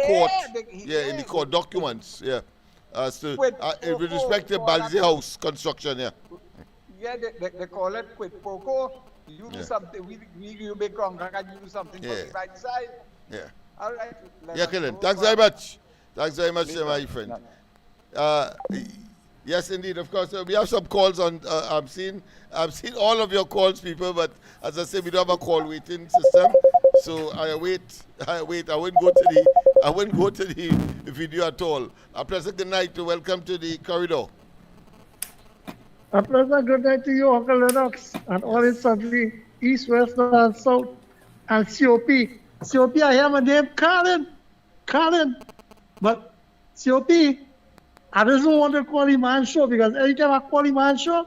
court. In the court documents. Yeah, with respect to Balzi House construction. Yeah. Yeah, they call it quid pro quo. You do something, we you make contract, and you do something for the right side. Yeah. All right. Yeah, Kellen. Thanks very much. Thanks very much, my friend. Yes, indeed. Of course, we have some calls on. I've seen all of your calls, people. But as I said, we don't have a call waiting system, so I wait. I wouldn't go to the video at all. A pleasant good night to welcome to the corridor. A pleasant good night to you, Uncle Lennox, and all in sundry, East, West, North, and South, and COP. COP, I have a name, Colin. But COP, I just don't want to call him on show, because every time I call him on show,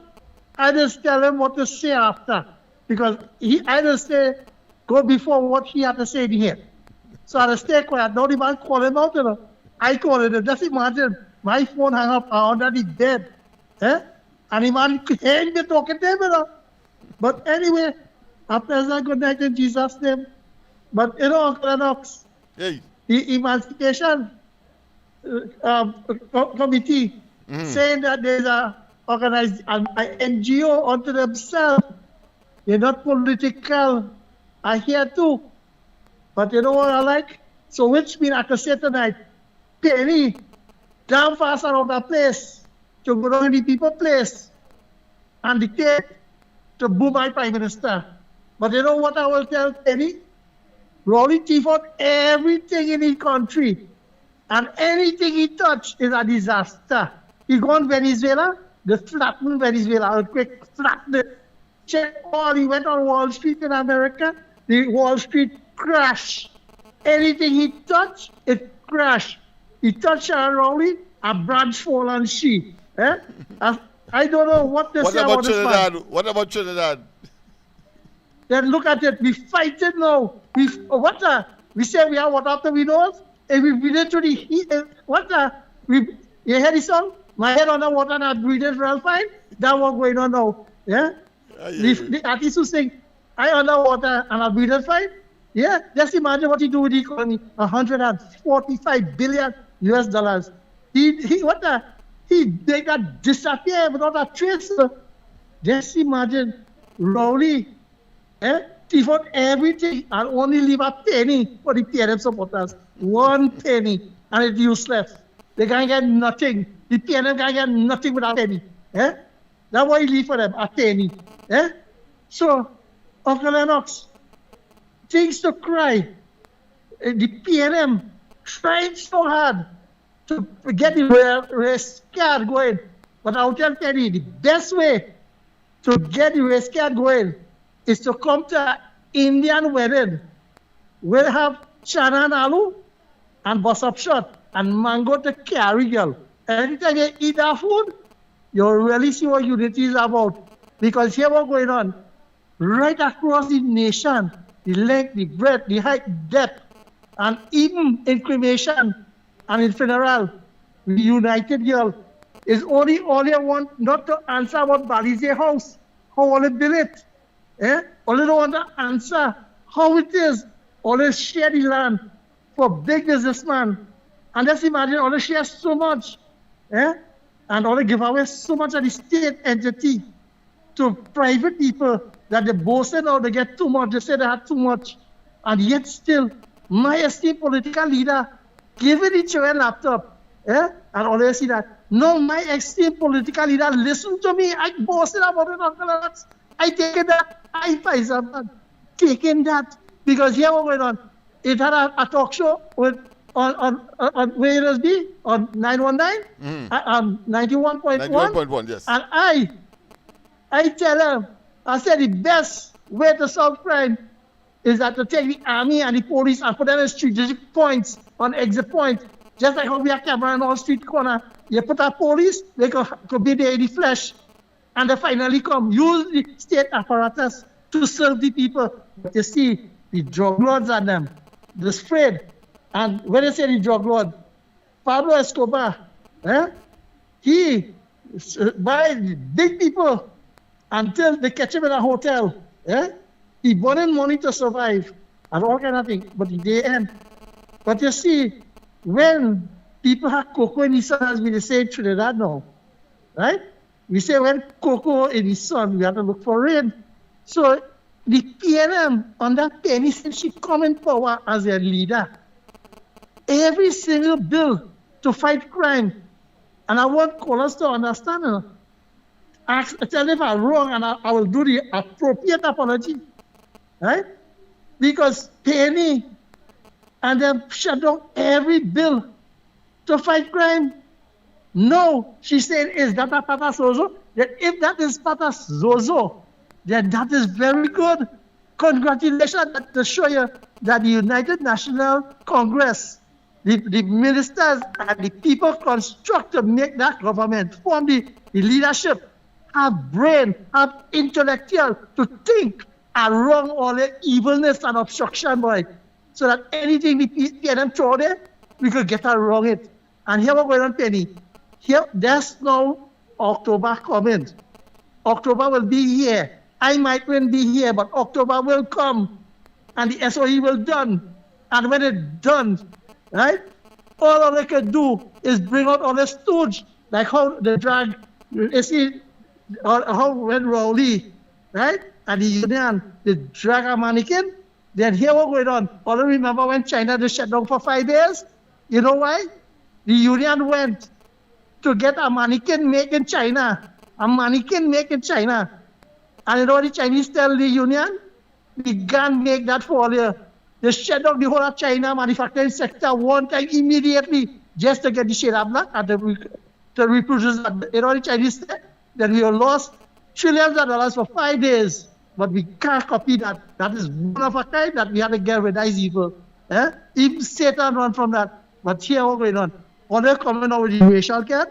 I just tell him what to say after. Because I just say, go before what he had to say in here. So I just stay quiet. Now the man call him out, you know. I call him. Just imagine, my phone hang up, I already dead. And the man ain't been talking to him, you know. But anyway, a pleasant good night in Jesus' name. But you know, Uncle Lennox, the Emancipation Committee saying that there's an NGO unto themselves. They're not political. I hear too. But you know what I like? So which means I can say tonight, Penny, damn fast around the place to go down in the people place and dictate to boo my Prime Minister. But you know what I will tell Penny? Rowley thief out everything in his country, and anything he touched is a disaster. He gone Venezuela, they flattened Venezuela, earthquake flattened it. Check all, he went on Wall Street in America, the Wall Street crashed. Anything he touched, it crashed. He touched Rowley, a branch fall on she. I don't know what to say about this man. What about Trinidad? Then look at it. We fight it now. We say we have water after we know. And we literally heat. You hear the song? My head on the water and I breathe it real fine. That's what's going on now. Yeah. The artist who sing, I underwater and I breathe it fine. Yeah. Just imagine what he do with the economy. $145 billion US. He make that disappear without a trace. Just imagine Rowley. Thief out everything and only leave a penny for the PNM supporters. 1 penny, and it's useless. They can't get nothing. The PNM can't get nothing without a penny. That's why he leave for them, a penny. So, Uncle Lennox, things to cry. The PNM trying so hard to get the race card going. But I'll tell Penny, the best way to get the race card going is to come to an Indian wedding. We'll have Chana and Alu and bust up shot and mango to carry, girl. Anytime you eat that food, you'll really see what unity is about. Because here what's going on. Right across the nation, the length, the breadth, the height, depth, and even in cremation and in funeral, we united, girl. It's only all you want not to answer about Balize house, how all it build it. Eh? All you don't want to answer how it is. All they share the land for big businessmen. And just imagine all they share so much. Eh? And all they give away so much of the state entity to private people that they boasted now they get too much, they say they have too much. And yet still, my esteemed political leader giving each other a laptop. Eh? And all they see that. No, my esteemed political leader, listen to me. I boasted about it, Uncle Lennox. I taken that. I taken that. Because here what's going on. It had a talk show with on where it be on 919, 91.1. 91.1, yes. And I tell them, I said the best way to solve crime is that to take the army and the police and put them in strategic points on exit points. Just like how we have camera in all street corner. You put a police, they could be there in the flesh. And they finally come. Use the state apparatus to serve the people. But you see, the drug lords and them, the spread. And when they say the drug lord, Pablo Escobar, he buys big people until they catch him in a hotel. He wanted money to survive and all kind of things. But they end. But you see, when people have cocoa in the sun, as we say in Trinidad now, right? We say when cocoa in the sun, we have to look for rain. So the PNM, under Penny, since she come in power as a leader, every single bill to fight crime, and I want callers to understand, tell them if I'm wrong, and I will do the appropriate apology, right? Because Penny and them shut down every bill to fight crime. No, she said, is that a Pata Zozo? That if that is Pata Zozo, then that is very good. Congratulations to show you that the United National Congress, the ministers and the people construct to make that government, form the leadership, have brain, have intellectual to think around all the evilness and obstruction, boy. So that anything the PNM throw there, we could get around it. And here we're going on, Penny. Here, there's no October coming. October will be here. I might not be here, but October will come. And the SOE will done. And when it's done, right, all they can do is bring out all the stooge, like how they drag, you see, how when Rowley, right, and the union, they drag a mannequin. Then here what's going on. All remember when China just shut down for 5 days? You know why? The union went to get a mannequin made in China. A mannequin made in China. And you know what the Chinese tell the union? We can't make that for you. They shut down the whole of China manufacturing sector one time immediately just to get the shade of black and to reproduce that. You know what the Chinese said? Then we have lost trillions of dollars for 5 days. But we can't copy that. That is one of a kind that we have to get rid of these evil. Even Satan run from that. But here what's going on? All they're coming out with the racial cat,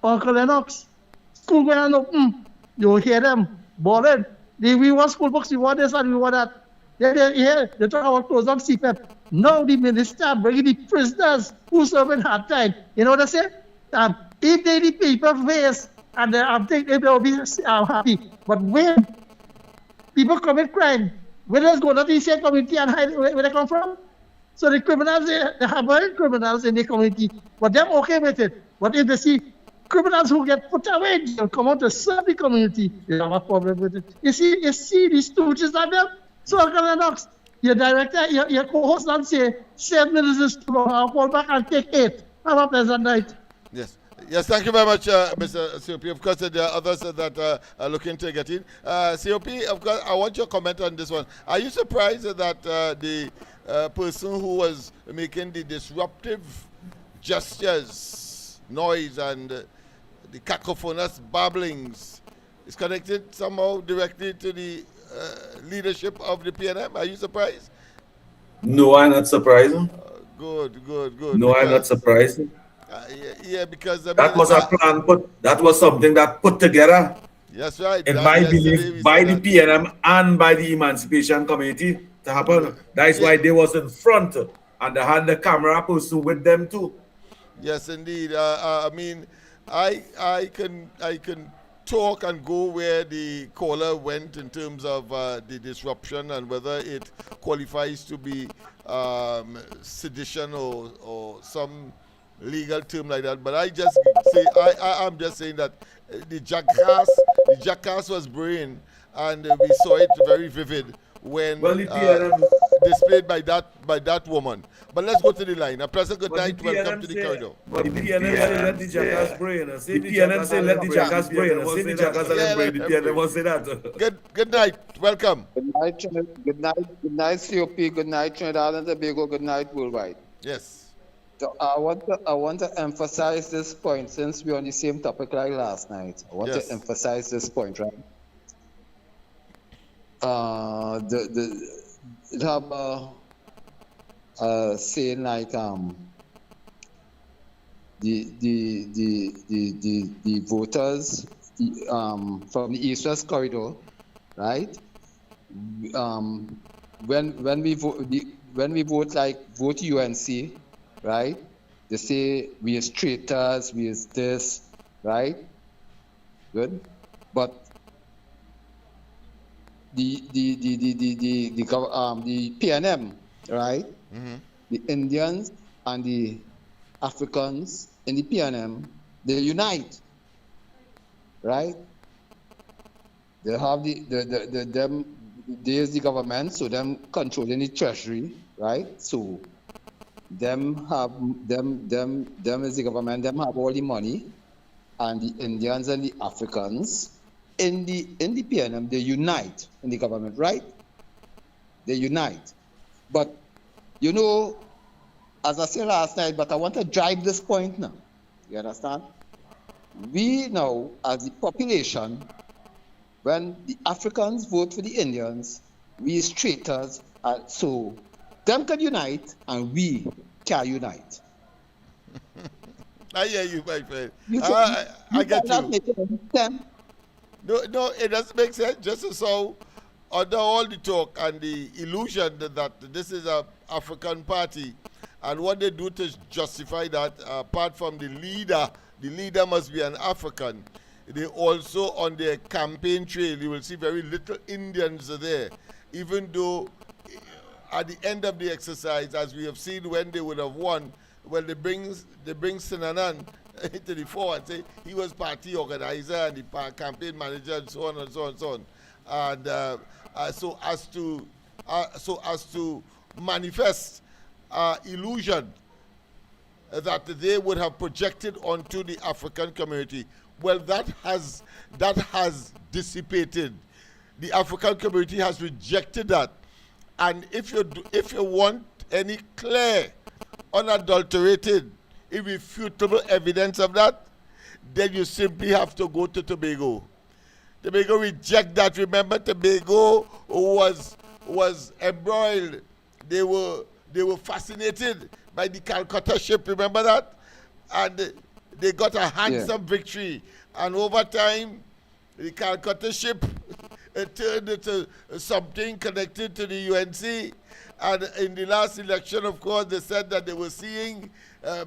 Uncle Lennox, school going on open. You hear them bawling. We want school books, we want this and we want that. They talk about close down CPEP. Now the minister bringing the prisoners who serve in hard time. You know what they say? If they the people face, and I think they will be happy. But when people commit crime, where does go to the same community and hide where they come from? So the criminals, they have criminals in the community, but they're okay with it. But if they see criminals who get put away, they'll come out to serve the community, they have a problem with it. You see these stooges are them? So Uncle Lennox, your director, your co-host don't say 7 minutes is too long. I'll call back and take 8. Have a pleasant night. Yes. Yes, thank you very much, Mr. COP. Of course, there are others that are looking to get in. COP, of course, I want your comment on this one. Are you surprised that the person who was making the disruptive gestures, noise, and the cacophonous babblings is connected somehow directly to the leadership of the PNM? Are you surprised? No, I'm not surprised. Good, good, good. No, I'm not Because, surprised. yeah, because I mean, That was a plan put. That was something that put together, that's right. in That my yesterday belief, we by said the that. PNM and by the Emancipation Committee to happen. That's Yeah. why they was in front, and they had the camera person with them too. Yes, indeed. I mean, I can talk and go where the caller went in terms of the disruption and whether it qualifies to be sedition or some legal term like that. But I just say I'm just saying that the jackass was brain, and we saw it very vivid when Well, the PNM, displayed by that woman. But let's go to the line. A pleasant good but the night. Welcome PNM to the say, corridor. but the PNM say let the jackass brain. The PNM say let the jackass brain. Say the jackass let them brain. The PNM won't say that. Good night. Welcome. Good night, good night, COP. Good night, Trinidad and Tobago. Good night, worldwide. Yes. So I want to emphasize this point since we're on the same topic like last night. I want Yes. to emphasize this point, right? It have saying like the voters from the East-West corridor, right? When we vote like vote UNC, right? They say we are traitors, we is this, right? Good, but the PNM, right? Mm-hmm. The Indians and the Africans in the PNM, they unite, right? They have there's the government, so them controlling the treasury, right? So them is the government, them have all the money, and the Indians and the Africans in the PNM, they unite in the government, right? They unite. But you know, as I said last night, but I want to drive this point now. You understand? We now, as the population, when the Africans vote for the Indians, we as traitors, so them can unite and we can unite. I hear you, my friend. You I get cannot you. make it sense. No, it doesn't make sense. Just so under all the talk and the illusion that this is a African party, and what they do to justify that, apart from the leader must be an African. They also, on their campaign trail, you will see very little Indians there, even though at the end of the exercise, as we have seen when they would have won, well, they bring Sinanan to the fore and say he was party organizer and the campaign manager and so on and so on and so on. And so as to manifest illusion that they would have projected onto the African community. Well, that has dissipated. The African community has rejected that. And if you want any clear, unadulterated, irrefutable evidence of that, then you simply have to go to Tobago. Tobago reject that. Remember, Tobago was embroiled. They were fascinated by the Calcutta ship. Remember that? And they got a handsome victory. And over time, the Calcutta ship turned into something connected to the UNC. And in the last election, of course, they said that they were seeing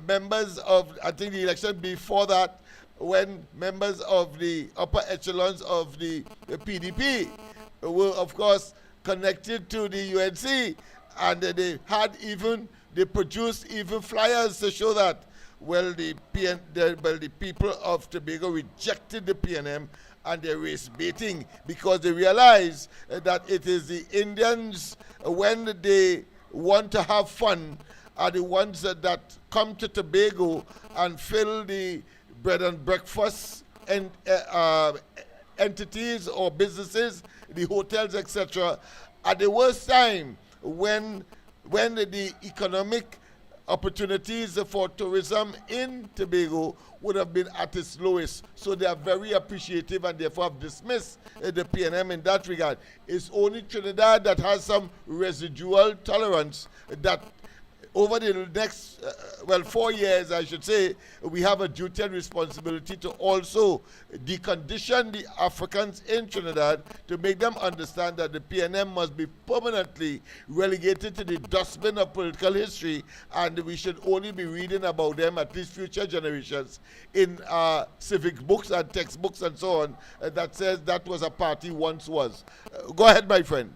members of, I think the election before that, when members of the upper echelons of the PDP were, of course, connected to the UNC. And they produced even flyers to show that. Well, the people of Tobago rejected the PNM and they're race baiting because they realize that it is the Indians, when they want to have fun, are the ones that come to Tobago and fill the bread and breakfast and entities or businesses, the hotels, etc. At the worst time, when the economic opportunities for tourism in Tobago would have been at its lowest. So they are very appreciative and therefore have dismissed the PNM in that regard. It's only Trinidad that has some residual tolerance that over the next, 4 years, I should say, we have a duty and responsibility to also decondition the Africans in Trinidad to make them understand that the PNM must be permanently relegated to the dustbin of political history, and we should only be reading about them, at least future generations, in civic books and textbooks and so on, that says that was a party once was. Go ahead, my friend.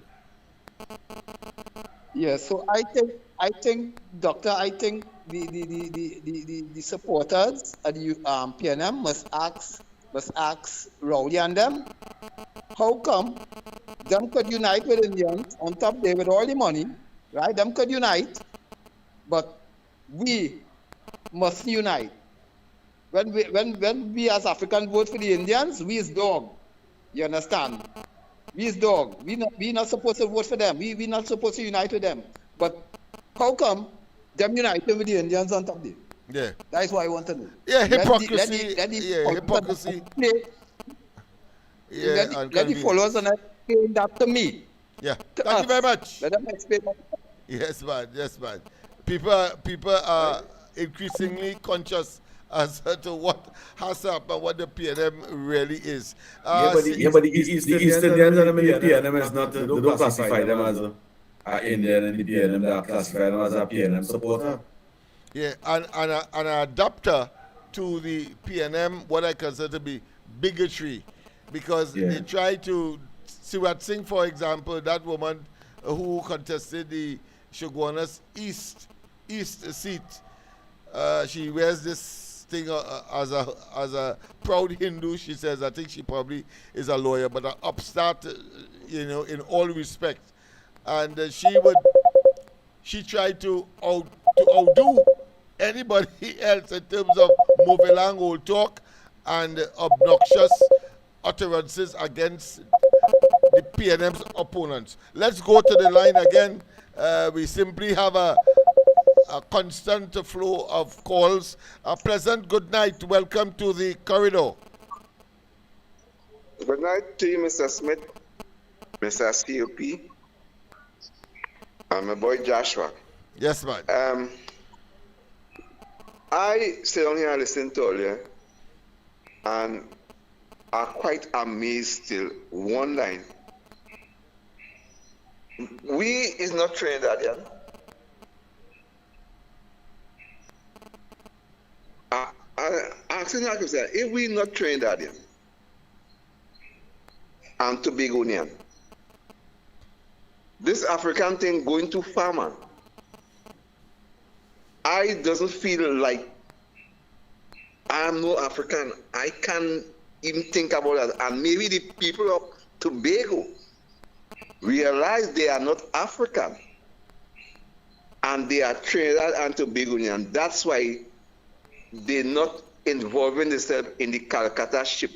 Yeah, so I think, Doctor, I think the supporters at the PNM must ask Rowley and them, how come them could unite with Indians on top there with all the money, right? Them could unite, but we must unite. When we as Africans vote for the Indians, we is dog. You understand? We is dog. We not supposed to vote for them. We not supposed to unite with them. But how come them united with the Indians on top there? Yeah. That's what I want to know. Yeah, hypocrisy. Hypocrisy. Yeah, let the followers and explain that to me. Yeah. Thank you very much. Let them explain that. Yes, man. Yes, man. People are increasingly conscious as to what has happened, what the PNM really is. But the Easternians and the PNM is not, they don't classify them as a Indian, and the PNM, they classify them as a PNM supporter. Yeah, and an adapter to the PNM, what I consider to be bigotry, because they try to, Siwat Singh, for example, that woman who contested the Shoguana's East seat, she wears this thing as a proud Hindu. She says, I think she probably is a lawyer, but an upstart, in all respect. And she tried to outdo anybody else in terms of Movelang old talk and obnoxious utterances against the PNM's opponents. Let's go to the line again. We simply have a constant flow of calls. A pleasant good night. Welcome to the corridor. Good night to you, Mr. Smith, Mr. COP, and my boy Joshua. Yes, man. I sit down here and listen to all you, and I'm quite amazed still. One line. We is not Trinidadian. I asking you, if we not Trinidadian and Tobagonian, this African thing going too far, man. I doesn't feel like I'm no African. I can't even think about that. And maybe the people of Tobago realize they are not African and they are Trinidad and Tobagonian. That's why they're not involving themselves in the Calcutta ship.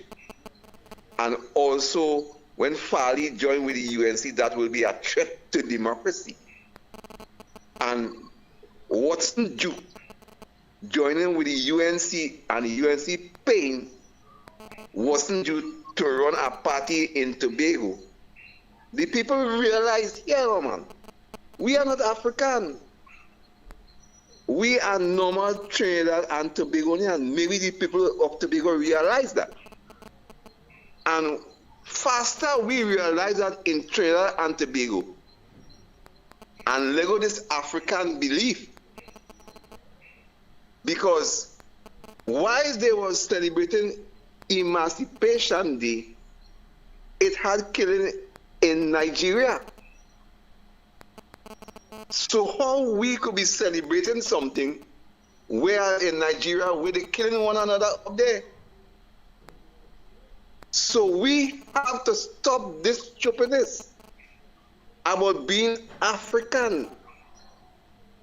And also, when Farley joined with the UNC, that will be a threat to democracy. And Watson Jew joining with the UNC and the UNC paying Watson Jew to run a party in Tobago. The people realize, yeah, man, we are not African. We are normal Trinidad and Tobagonian. Maybe the people of Tobago realize that. And faster we realize that in Trinidad and Tobago, and let go this African belief. Because while they were celebrating Emancipation Day, it had killing in Nigeria. So how we could be celebrating something where in Nigeria we're killing one another up there? So we have to stop this stupidness about being African.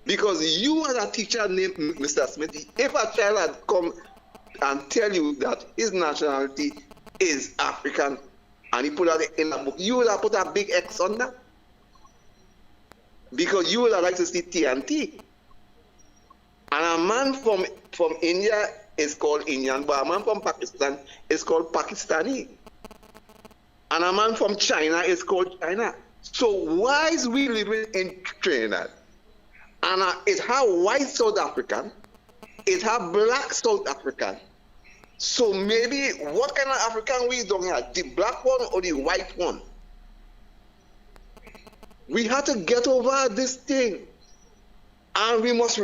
Because you as a teacher named Mr. Smith, if a child had come and tell you that his nationality is African and he put that in a book, you would have put a big X on that. Because you would have liked to see TNT. And a man from India is called Indian, but a man from Pakistan is called Pakistani. And a man from China is called China. So why is we living in Trinidad? And it have white South African, it have black South African. So maybe what kind of African we don't have, the black one or the white one? We have to get over this thing, and we must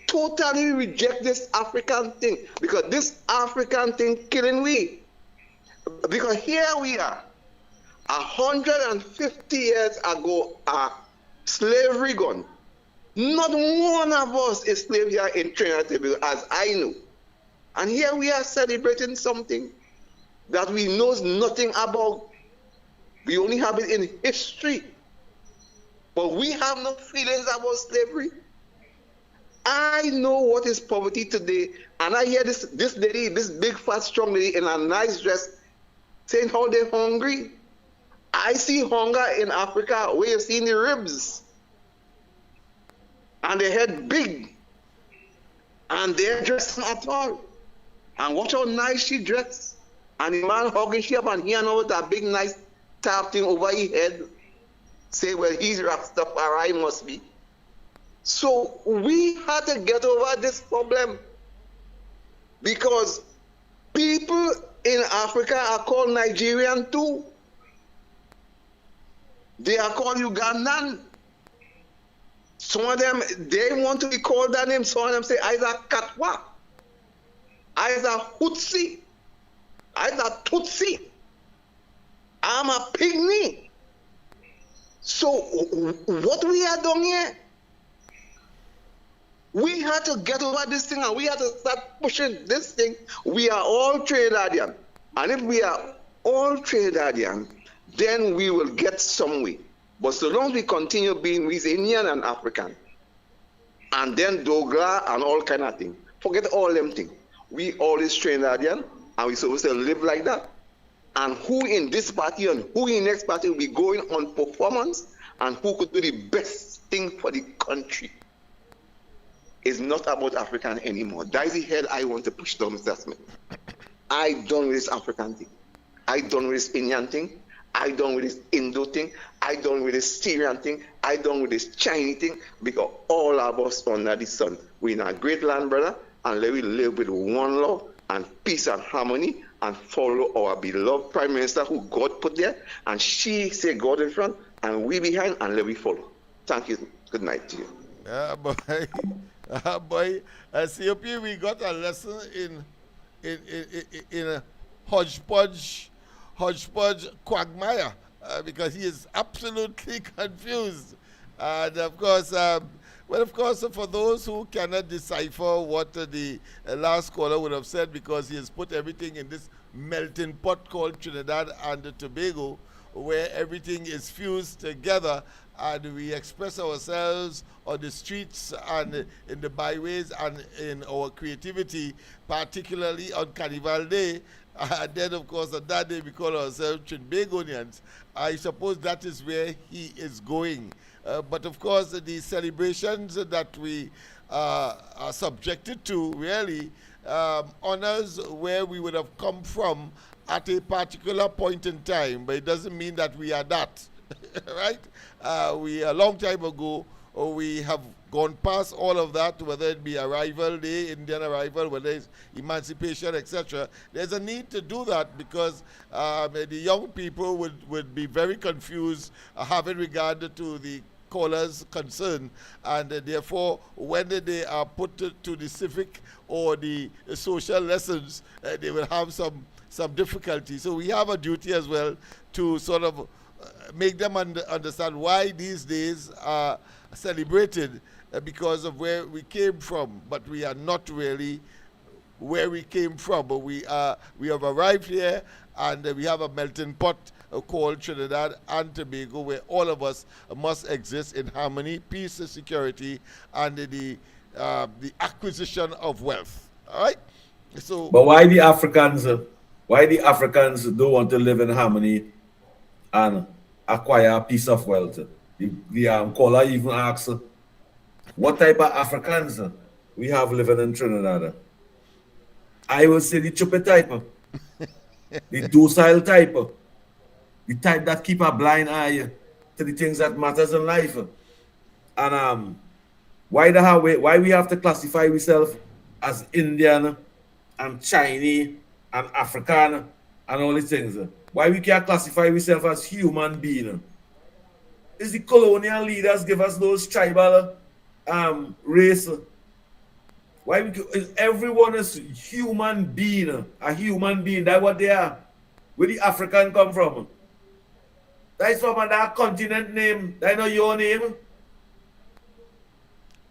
totally reject this African thing, because this African thing killing we. Because here we are, 150 years ago, slavery gone. Not one of us is slave here in Trinidad and Tobago, as I know. And here we are celebrating something that we know nothing about. We only have it in history. But we have no feelings about slavery. I know what is poverty today. And I hear this lady, this big, fat, strong lady in a nice dress saying how they're hungry. I see hunger in Africa where you see the ribs. And their head big. And they're dressed at all. And watch how nice she dressed. And the man hugging she up and he and with a big nice tap thing over his head. Say, well, he's Rastafari must be. So we had to get over this problem. Because people in Africa are called Nigerian too. They are called Ugandan. Some of them, they want to be called that name. Some of them say, either Katwa, either Hutsi, either Tutsi. I'm a pygmy. So what we are doing here? We had to get over this thing and we had to start pushing this thing. We are all Trinidadian. And if we are all Trinidadian, then we will get some way. But so long as we continue being with Indian and African, and then Dogra and all kind of things, forget all them things. We always Trinidadian, and we supposed to live like that. And who in this party and who in next party will be going on performance, and who could do the best thing for the country. It's not about African anymore. That is the head I want to push down, Mr. Smith. I done with this African thing. I done with this Indian thing. I done with this Indo thing. I done with this Syrian thing. I done with this Chinese thing, because all of us under the sun, we in a great land, brother, and let we live with one love and peace and harmony and follow our beloved Prime Minister who God put there, and she say God in front and we behind, and let we follow. Thank you. Good night to you. Yeah, boy. Boy, COP, we got a lesson in a hodgepodge quagmire, because he is absolutely confused. And of course, for those who cannot decipher what the last caller would have said, because he has put everything in this melting pot called Trinidad and Tobago, where everything is fused together, and we express ourselves on the streets and in the byways and in our creativity, particularly on Carnival Day. And then, of course, on that day we call ourselves Trinbagonians. I suppose that is where he is going. But, of course, the celebrations that we are subjected to really honors where we would have come from at a particular point in time. But it doesn't mean that we are that, right? We, a long time ago, we have gone past all of that, whether it be Arrival Day, Indian Arrival, whether it's Emancipation, etc. There's a need to do that, because the young people would be very confused having regard to the caller's concern, and therefore when they are put to the civic or the social lessons, they will have some difficulty. So we have a duty as well to sort of make them understand why these days are celebrated, because of where we came from, but we are not really where we came from. But we have arrived here, and we have a melting pot called Trinidad and Tobago, where all of us must exist in harmony, peace, and security, and the acquisition of wealth. All right. So, but why the Africans don't want to live in harmony and acquire a piece of wealth? The caller even asks, what type of Africans we have living in Trinidad? I will say the chuppy type, the docile type, the type that keep a blind eye to the things that matters in life. And Why we have to classify ourselves as Indian and Chinese and African and all these things? Why we can't classify ourselves as human being? Is the colonial leaders give us those tribal race? Why everyone is human being, a human being? That's what they are. Where the African come from? That's from another continent name. That's not your name.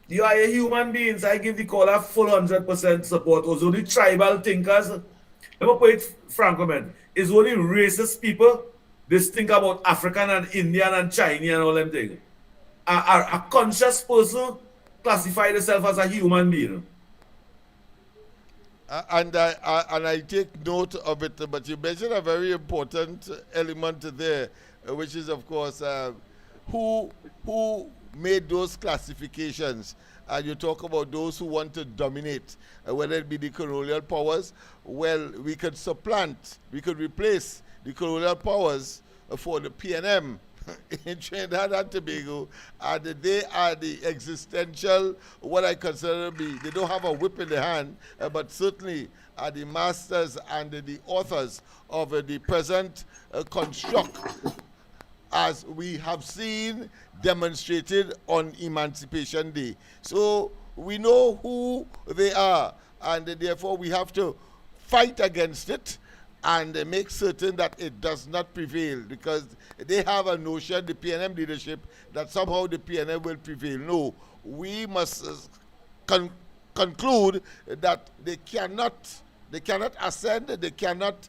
You are a human being, so I give the caller full 100% support. Also, the tribal thinkers, let me put it frankly, it's only racist people. They think about African and Indian and Chinese and all them things. A conscious person classify themselves as a human being. And I take note of it, but you mentioned a very important element there, which is, of course, who made those classifications. And you talk about those who want to dominate, whether it be the colonial powers. Well, we could supplant, we could replace the colonial powers for the PNM in Trinidad and Tobago, and they are the existential, what I consider to be, they don't have a whip in the hand, but certainly are the masters and the authors of the present construct, as we have seen demonstrated on Emancipation Day. So we know who they are, and therefore we have to fight against it and make certain that it does not prevail, because they have a notion, the PNM leadership, that somehow the PNM will prevail. No, we must conclude that they cannot ascend, they cannot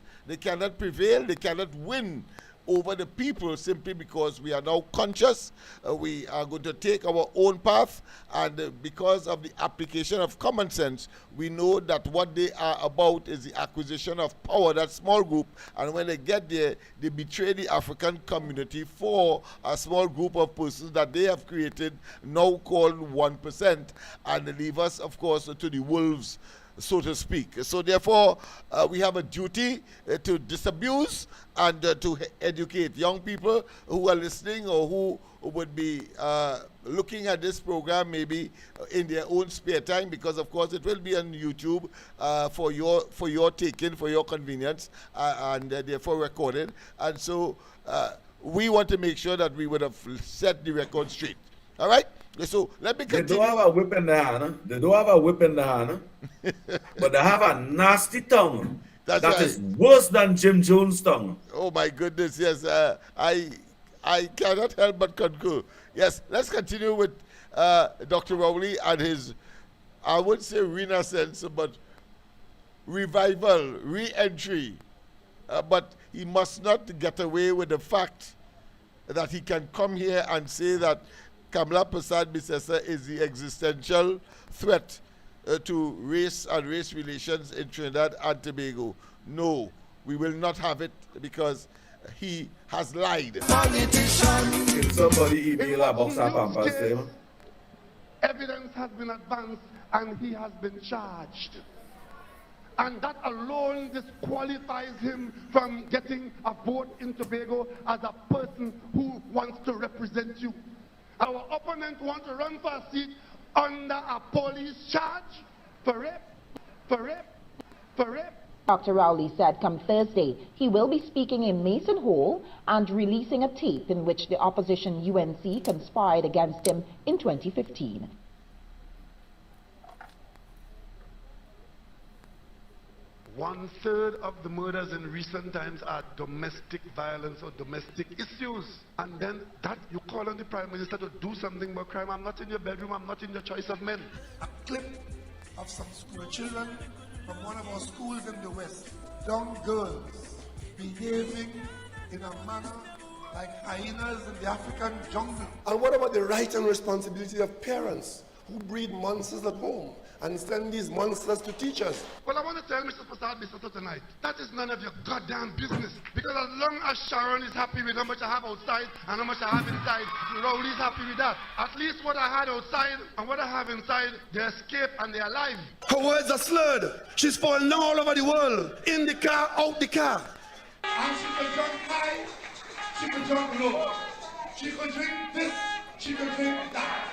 prevail, they cannot win over the people simply because we are now conscious. We are going to take our own path, and because of the application of common sense, we know that what they are about is the acquisition of power, that small group, and when they get there, they betray the African community for a small group of persons that they have created, now called 1%, and they leave us, of course, to the wolves, so to speak. So therefore, we have a duty to disabuse and to educate young people who are listening or who would be looking at this program maybe in their own spare time, because of course it will be on YouTube for your taking, for your convenience, and therefore recorded. And so we want to make sure that we would have set the record straight. All right? So let me continue. They don't have a whip in the hand. They don't have a whip in the hand. But they have a nasty tongue. That right. Is worse than Jim Jones' tongue. Oh my goodness, yes. I cannot help but concur. Yes, let's continue with Dr. Rowley and his, I would say renaissance, but revival, re-entry. But he must not get away with the fact that he can come here and say that Kamla Prasad Bisesa is the existential threat to race and race relations in Trinidad and Tobago. No, we will not have it, because he has lied. Can somebody email a box of pampers to him? Evidence has been advanced and he has been charged. And that alone disqualifies him from getting a vote in Tobago as a person who wants to represent you. Our opponent wants to run for a seat under a police charge for rape. Dr. Rowley said come Thursday he will be speaking in Mason Hall and releasing a tape in which the opposition UNC conspired against him in 2015. One-third of the murders in recent times are domestic violence or domestic issues. And then that you call on the Prime Minister to do something about crime. I'm not in your bedroom, I'm not in your choice of men. A clip of some school children from one of our schools in the West. Young girls behaving in a manner like hyenas in the African jungle. And what about the right and responsibility of parents who breed monsters at home and send these monsters to teachers? Well, I want to tell Mr. Prasad Bisesa tonight, that is none of your goddamn business. Because as long as Sharon is happy with how much I have outside and how much I have inside, Rowley's happy with that. At least what I had outside and what I have inside, they escape and they're alive. Her words are slurred. She's falling all over the world. In the car, out the car. And she can jump high, she can jump low. She can drink this, she can drink that.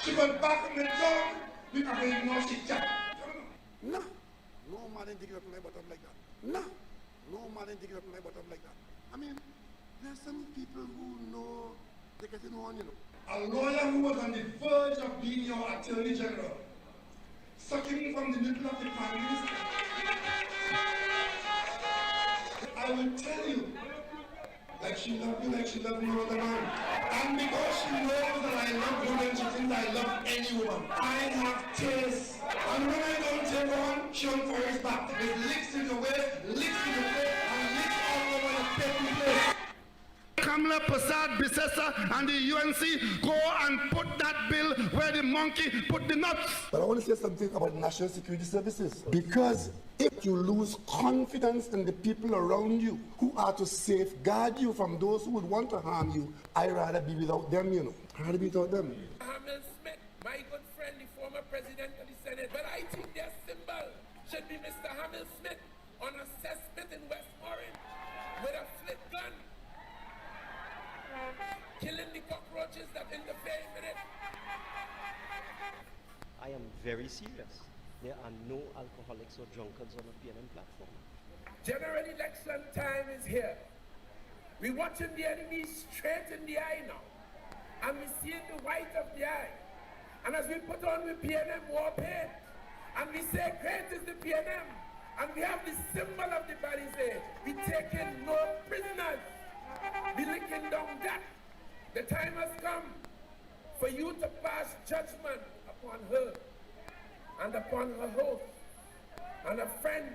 She got back on the dog, we can ignore she chat. No, no man didn't dig it up my bottom like that. No, no man didn't dig it up my bottom like that. I mean, there's some people who know they're getting on, you know. A lawyer who was on the verge of being your attorney general, sucking from the middle of the prime minister. I will tell you, like she loved you, like she loved no other man. And because she knows that I love women, she thinks I love any woman. I have taste. And when I don't take on, she unfurls back. It licks in the waist, licks in the face, and licks all over the petty place. Kamala Prasad Bisesa and the UNC go and put that bill where the monkey put the nuts. But I want to say something about national security services. Because if you lose confidence in the people around you who are to safeguard you from those who would want to harm you, I'd rather be without them, you know. I'd rather be without them. Hamel Smith, my good friend, the former president of the Senate, but I think their symbol should be Mr. Hamel Smith on a cesspit in Westmoreland with a flip gun, killing the cockroaches that interfere with it. I am very serious. There are no alcoholics or drunkards on the PNM platform. General election time is here. We're watching the enemy straight in the eye now. And we're seeing the white of the eye. And as we put on the PNM war paint, and we say, great is the PNM, and we have the symbol of the Palisade, we taking no prisoners. We licking down that. The time has come for you to pass judgment upon her, and upon her host, and her friends,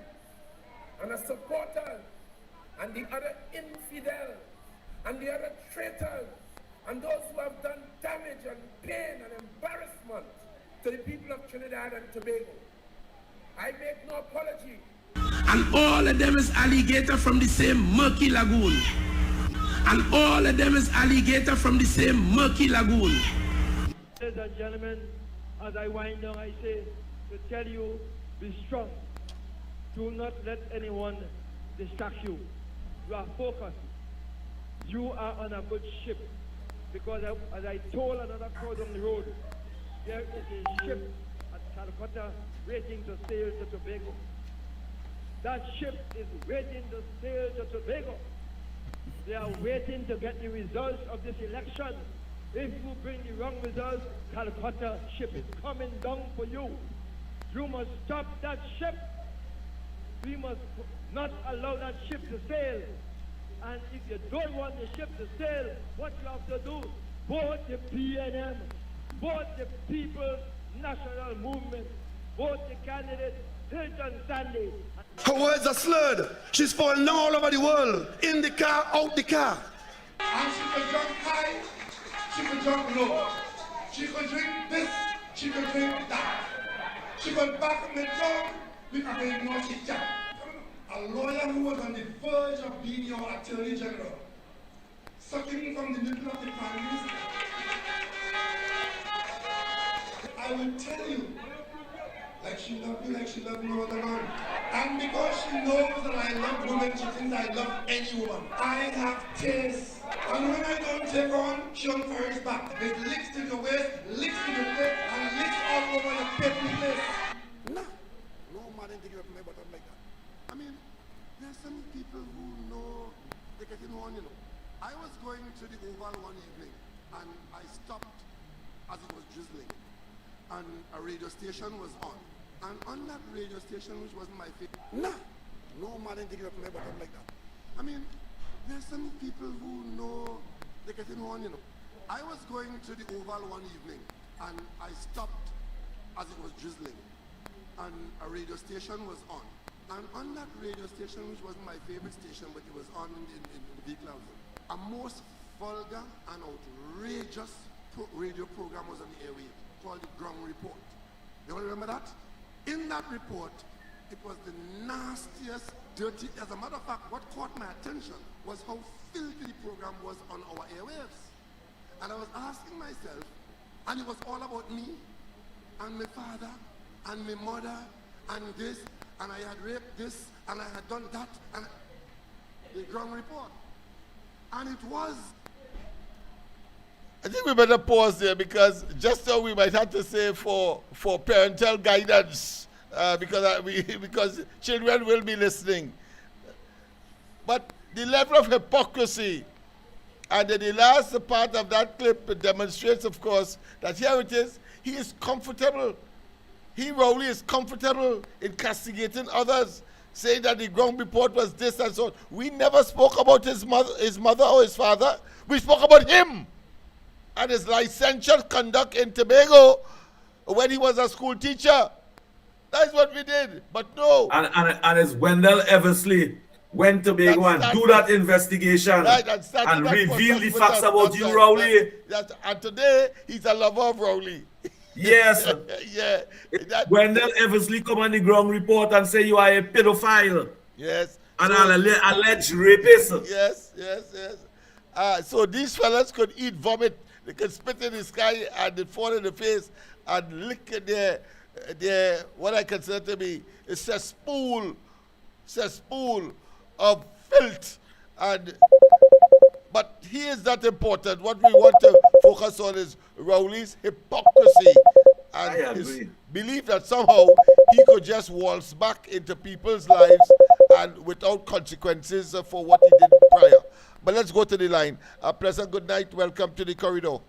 and her supporters, and the other infidels, and the other traitors, and those who have done damage and pain and embarrassment to the people of Trinidad and Tobago. I make no apology. And all of them is alligator from the same murky lagoon. And all of them is alligator from the same murky lagoon. Ladies and gentlemen, as I wind down, I say to tell you, be strong. Do not let anyone distract you. You are focused. You are on a good ship. Because as I told another crowd on the road, there is a ship at Calcutta waiting to sail to Tobago. That ship is waiting to sail to Tobago. They are waiting to get the results of this election. If you bring the wrong results, Calcutta ship is coming down for you. You must stop that ship. We must not allow that ship to sail. And if you don't want the ship to sail, what you have to do, vote the PNM, vote the People's National Movement, vote the candidate Hilton Sandy. Her words are slurred. She's falling down all over the world. In the car, out the car. And she could jump high, she could jump low. She could drink this, she could drink that. She could back on the dog, we could ignore she chat. A lawyer who was on the verge of being your attorney general, sucking from the middle of the prime minister. I will tell you, like she loved you, like she loved no other man. And because she knows that I love women, she thinks I love any woman. I have taste. And when I don't take on, she unfurls back. It licks to the waist, licks to the plate, and licks all over the petty place. No, no man didn't dig it up my bottom like that. I mean, there's some people who know they're getting on, you know. I was going to the Oval one evening, and I stopped as it was drizzling, and a radio station was on. And on that radio station, which wasn't my favorite, no man didn't dig it up my bottom like that. I mean, there's some people who know they're getting on, you know. I was going to the Oval one evening, and I stopped as it was drizzling, and a radio station was on. And on that radio station, which wasn't my favorite station, but it was on in the vehicle I was in, a most vulgar and outrageous radio program was on the airwaves called the Ground Report. You all remember that? In that report, it was the nastiest, dirty. As a matter of fact, what caught my attention was how filthy the program was on our airwaves. And I was asking myself, and it was all about me, and my father, and my mother, and this, and I had raped this, and I had done that, and the Ground Report. And it was I think we better pause there because just so we might have to say for parental guidance because children will be listening. But the level of hypocrisy, and then the last part of that clip demonstrates, of course, that here it is, he is comfortable. Rowley is comfortable in castigating others, saying that the ground report was this and so on. We never spoke about his mother or his father. We spoke about him and his licentiate conduct in Tobago when he was a school teacher. That's what we did. But no. And as Wendell Eversley went to Tobago and do that investigation, right, and reveal the facts about you, Rowley. And today, he's a lover of Rowley. Yes. Yeah. Wendell Eversley come on the ground report and say you are a pedophile. Yes. And an alleged rapist. Yes. So these fellas could eat vomit. They could spit in the sky and it fall in the face and lick their what I consider to be a cesspool of filth. But he is not important. What we want to focus on is Rowley's hypocrisy and his belief that somehow he could just waltz back into people's lives and without consequences for what he did prior. But let's go to the line. Pleasant good night. Welcome to the corridor.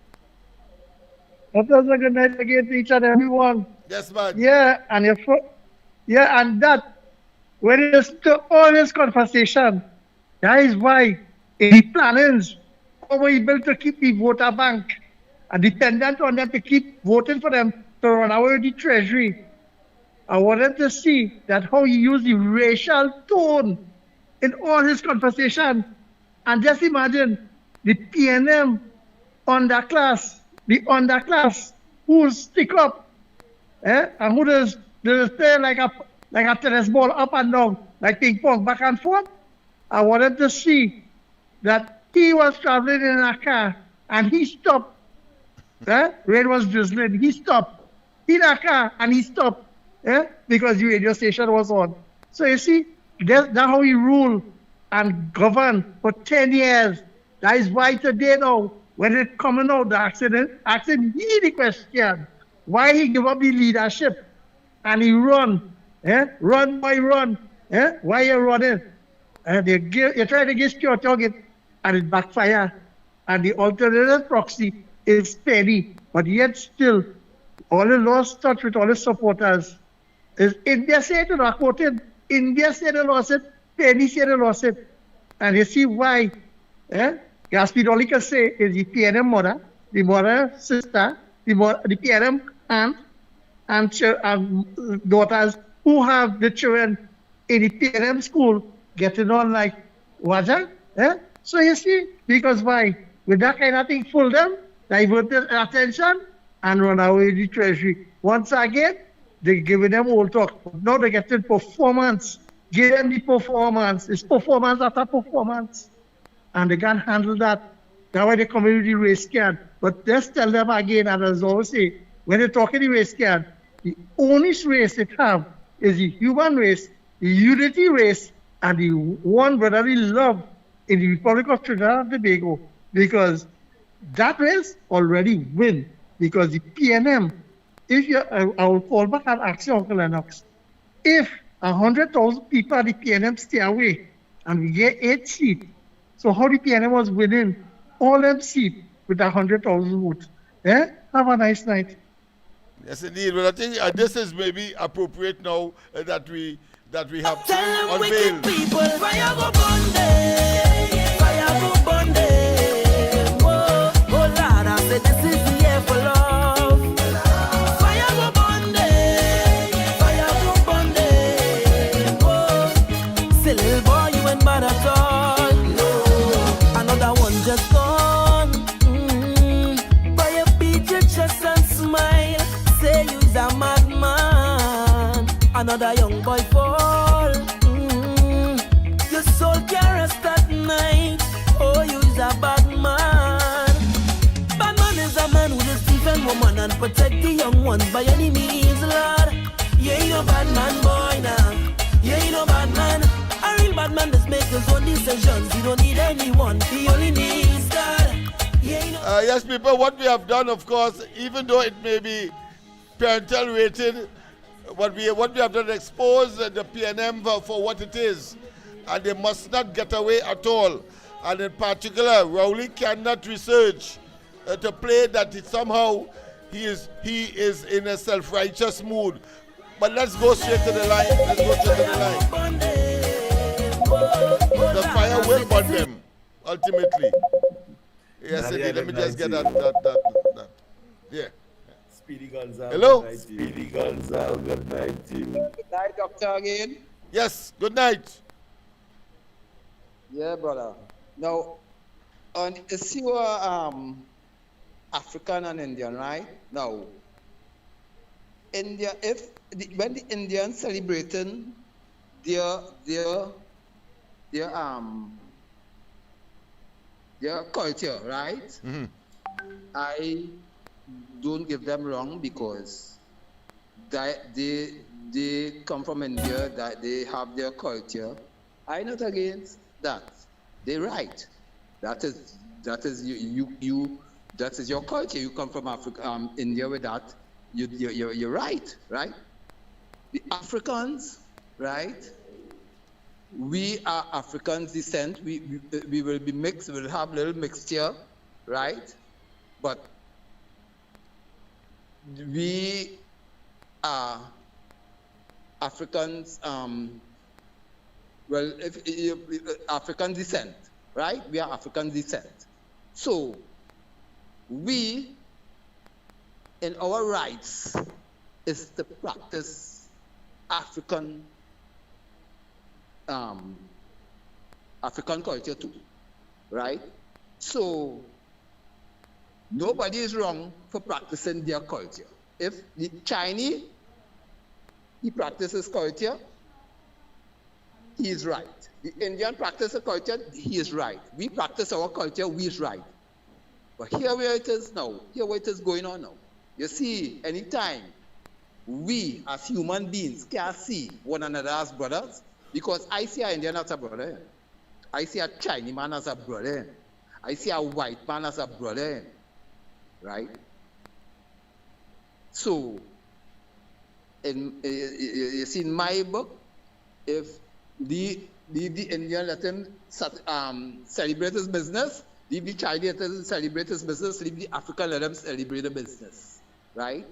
A pleasant good night again to each and everyone. Yes, man. Yeah, and that when it is to all this conversation, that is why in the plannings, how we able to keep the voter bank and dependent on them to keep voting for them to run away with the treasury. I wanted to see that how he used the racial tone in all his conversation. And just imagine the PNM underclass, who stick up, and who does play like a tennis ball up and down, like ping pong, back and forth. I wanted to see that he was traveling in a car and he stopped. Rain was drizzling. He stopped in a car and he stopped because the radio station was on. So you see, that's how he ruled and governed for 10 years. That is why today now, when it coming out, the accident, asking he the question, why he give up the leadership and he run, run by run, why you running? You try to get secure target and it backfire. And the alternative proxy is Penny, but yet still, all the lost touch with all the supporters. Is India said to not quoted, India said they lost it, Penny said they lost it. And you see why, Gaspid all he can say is the PNM mother, the mother sister, the PNM aunt, and daughters who have the children in the PNM school getting on like Waja. So you see, because why? With that kind of thing, fool them, divert their attention, and run away the treasury. Once again, they're giving them old talk. Now they're getting performance. Give them the performance. It's performance after performance. And they can't handle that. That's why they come in with the race card. But just tell them again, and as I always say, when they talk in the race card, the only race they have is the human race, the unity race, and the one brotherly love in the Republic of Trinidad and Tobago. Because that race already win. Because the PNM, I will fall back and ask you, Uncle Lennox, if 100,000 people at the PNM stay away and we get 8 seats, so how the PNM was winning all them seats with 100,000 votes. Have a nice night. Yes, indeed. Well, I think this is maybe appropriate now that we have unveiled. People, fire go Bunde, fire go Bunde. Whoa, oh Lord, I said this is the year for love. Fire go Bunde, fire go Bunde. Whoa, say little boy, you ain't bad at all. No, another one just gone. Boy, you beat your chest and smile. Say you's a madman. Another young boy fall. Your soul can't rest at night. Oh, you's a bad man. Bad man is a man who just defend woman and protect the young ones by any means, Lord. You ain't no bad man, boy, now. You ain't no bad man. A real bad man just make his own decisions. He don't need anyone. He only needs God. Yes, people, what we have done, of course, even though it may be parental rated, what we have done is expose the PNM for what it is. And they must not get away at all. And in particular, Rowley cannot research to play that somehow he is in a self-righteous mood. But let's go straight to the line. Let's go straight to the line. The fire will burn them, ultimately. Yes, indeed. Let me just get that. Yeah. Speedy Gonzalo. Hello? Speedy Gonzalo. Good night, team. Good night, doctor, again. Yes, good night. Yeah, brother. Now, on the issue of African and Indian, right? Now, India, when the Indians celebrating their culture, right? Mm-hmm. I don't give them wrong because they come from India, that they have their culture. I'm not against that. They're right. That is you. That is your culture. You come from Africa, India with that. You're right, right? The Africans, right? We are African descent. We will be mixed. We'll have a little mixture, right? But we are Africans. Well, if African descent, right? We are African descent. So we, in our rights, is to practice African culture too, right? So nobody is wrong for practicing their culture. If the Chinese, he practices culture, he is right. The Indian practice of culture, he is right. We practice our culture, we is right. But here where it is now, here where it is going on now. You see, anytime we as human beings can see one another as brothers, because I see an Indian as a brother, I see a Chinese man as a brother, I see a white man as a brother, right? So, you see in my book, if the Indian let him celebrate his business, leave the Chinese let him celebrate his business, leave the African let him celebrate the business, right?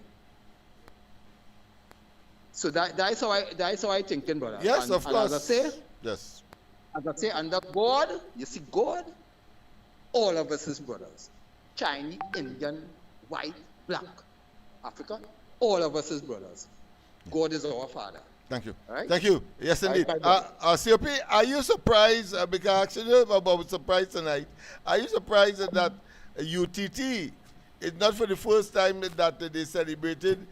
So that's how I thinking, brother. Yes, of course. As I say, yes. As I say, under God, you see God, all of us is brothers. Chinese, Indian, white, black, African, all of us is brothers. God is our Father. Thank you. Right? Thank you. Yes, indeed. COP, are you surprised, because actually about surprise tonight, are you surprised that UTT is not for the first time that they celebrated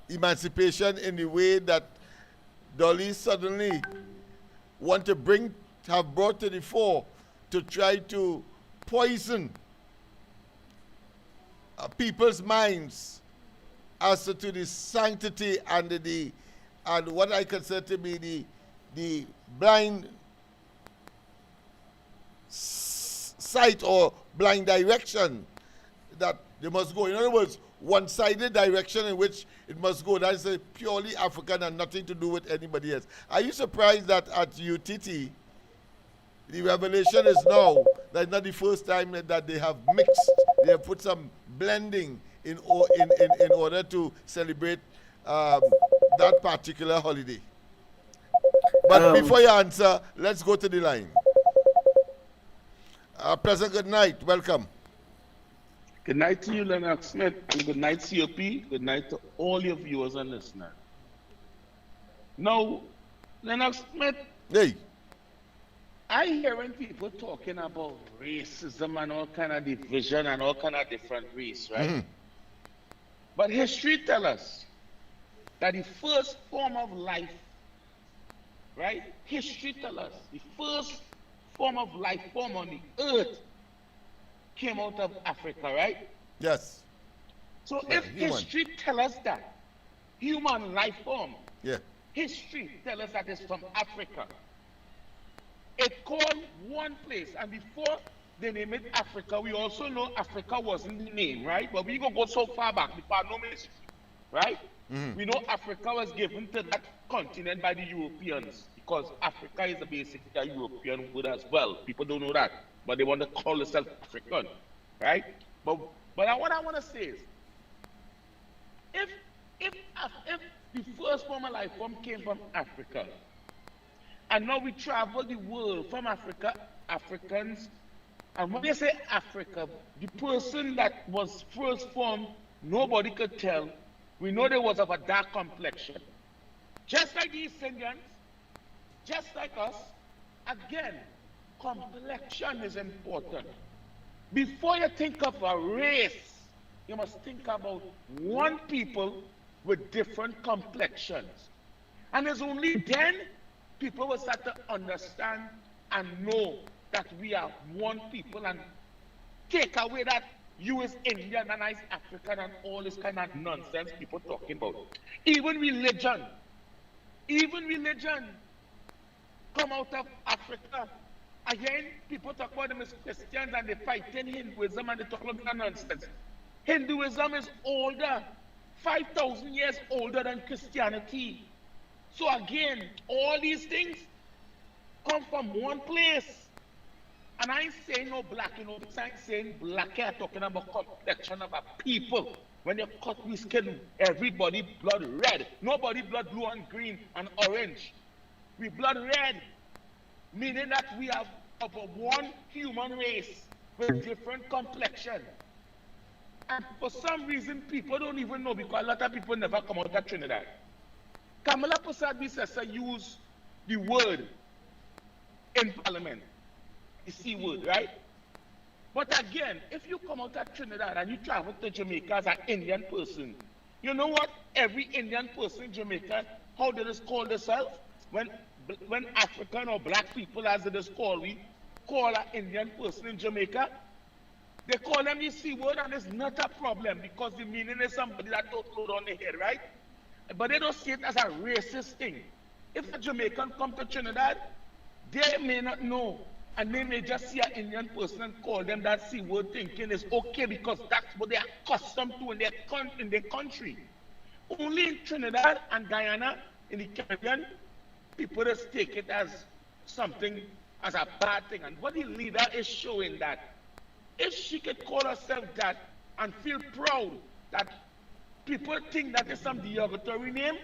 emancipation in the way that Dolly suddenly have brought to the fore to try to poison people's minds as to the sanctity and what I consider to be the blind sight or blind direction that they must go. In other words, one-sided direction in which it must go. That is a purely African and nothing to do with anybody else. Are you surprised that at UTT, the revelation is now that it's not the first time that they have mixed, they have put some blending in order to celebrate that particular holiday? But before you answer, let's go to the line. President, good night. Welcome. Good night to you, Lennox Smith, and good night, COP. Good night to all your viewers and listeners. Now, Lennox Smith, hey, I hearing people talking about racism and all kind of division and all kind of different race, right? Mm-hmm. But history tells us that the first form of life, right? History tells us the first form of life form on the earth came out of Africa, right? Yes. So if history tells us that human life form, history tells us that it's from Africa. It called one place, and before they name it Africa. We also know Africa wasn't the name, right? But we go so far back before no history, right? We know Africa was given to that continent by the Europeans because Africa is basically a European word as well. People don't know that, but they want to call themselves African, right? But what I want to say is, if the first form of life form came from Africa, and now we travel the world from Africa, Africans, and when they say Africa, the person that was first formed, nobody could tell. We know there was of a dark complexion. Just like the East Indians, just like us, again, complexion is important. Before you think of a race, you must think about one people with different complexions. And it's only then people will start to understand and know that we are one people and take away that you is Indian and I is African and all this kind of nonsense people talking about. Even religion come out of Africa. Again, people talk about them as Christians and they fight in Hinduism and they talk about that nonsense. Hinduism is older, 5,000 years older than Christianity. So again, all these things come from one place. And I ain't saying no black, I ain't saying black here, talking about complexion of a people. When you cut we skin, everybody blood red. Nobody blood blue and green and orange. We blood red, meaning that we have of a one human race with different complexion. And for some reason, people don't even know because a lot of people never come out of Trinidad. Kamala Persad used the word in Parliament. The C word, right? But again, if you come out of Trinidad and you travel to Jamaica as an Indian person, you know what? Every Indian person in Jamaica, how they just call themselves? When African or black people, as it is called, we call an Indian person in Jamaica, they call them the C word, and it's not a problem because the meaning is somebody that don't load on the head, right? But they don't see it as a racist thing. If a Jamaican come to Trinidad, they may not know. And they may just see an Indian person and call them that C word, thinking it's okay because that's what they are accustomed to in their country. Only in Trinidad and Guyana, in the Caribbean, people just take it as something, as a bad thing. And what the leader is showing that if she could call herself that and feel proud that people think that is some derogatory name,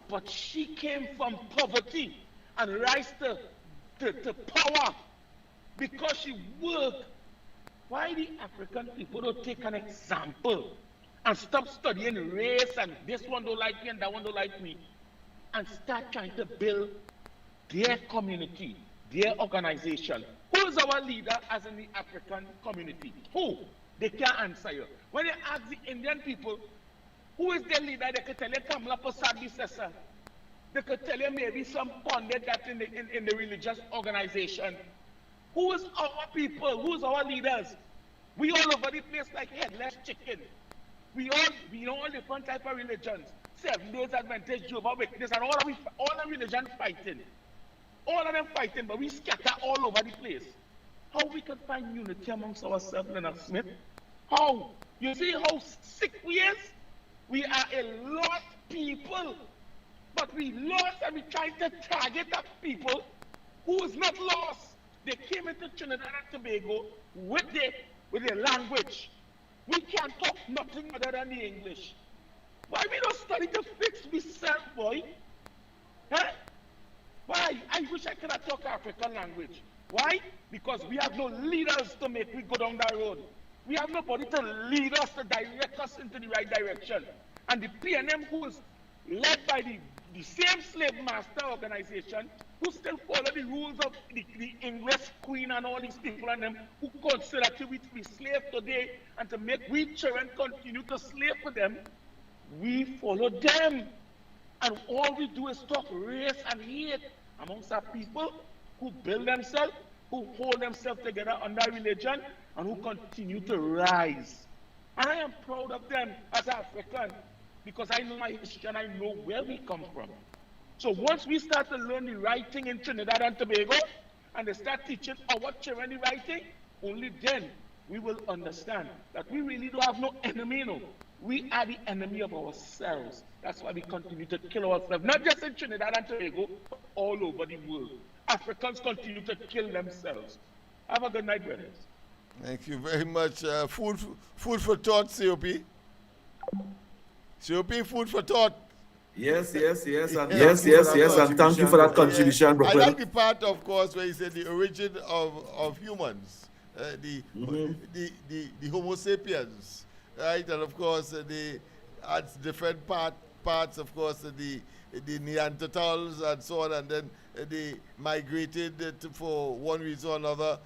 but she came from poverty and rise to power because she worked. Why the African people don't take an example and stop studying race and this one don't like me and that one don't like me and start trying to build their community, their organization? Who is our leader as in the African community? Who? They can't answer you. When you ask the Indian people, who is their leader, they can tell you Kamala Persad Bissessa. They could tell you maybe some pundit that's in the religious organization. Who is our people? Who is our leaders? We all over the place like headless chicken. We all different type of religions. 7 Days Adventist, Jehovah's Witness, and all the religions fighting. All of them fighting, but we scatter all over the place. How we can find unity amongst ourselves, Lennox Smith? How? You see how sick we is? We are a lost people. But we lost and we trying to target up people who is not lost. They came into Trinidad and Tobago with their language. We can't talk nothing other than the English. Why we don't study to fix ourselves, boy? Huh? Why? I wish I could have talked African language. Why? Because we have no leaders to make we go down that road. We have nobody to lead us, to direct us into the right direction. And the PNM, who is led by the same slave master organization, who still follow the rules of the English queen and all these people and them, who consider to be slave today and to make we children continue to slave for them, we follow them. And all we do is talk race and hate amongst our people who build themselves, who hold themselves together under religion, and who continue to rise. And I am proud of them as African because I know my history and I know where we come from. So once we start to learn the right thing in Trinidad and Tobago, and they start teaching our children the right thing, Only then we will understand that we really don't have no enemy, no. We are the enemy of ourselves. That's why we continue to kill ourselves, not just in Trinidad and Tobago, but all over the world. Africans continue to kill themselves. Have a good night, brothers. Thank you very much. Food for thought, COP. COP, food for thought. Yes, and thank you for that contribution, I brother. like the part, of course, where he said the origin of humans, the Homo sapiens, right? And of course, at different parts, of course, the Neanderthals and so on, and then they migrated for one reason or another,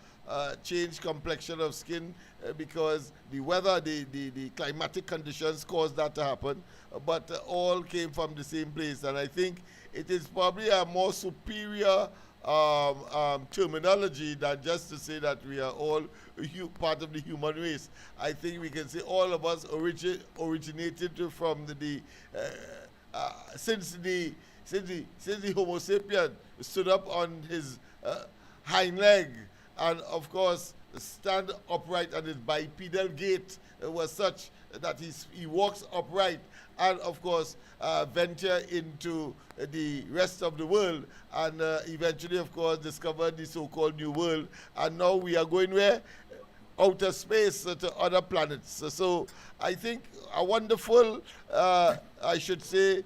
changed complexion of skin because the weather, the climatic conditions caused that to happen, but all came from the same place. And I think it is probably a more superior terminology than just to say that we are all part of the human race. I think we can say all of us originated from since the Homo sapien stood up on his hind leg and of course stand upright, and his bipedal gait was such that he walks upright, and of course venture into the rest of the world, and eventually of course discovered the so-called New World, and now we are going where? Outer space to other planets. So I think a wonderful, I should say,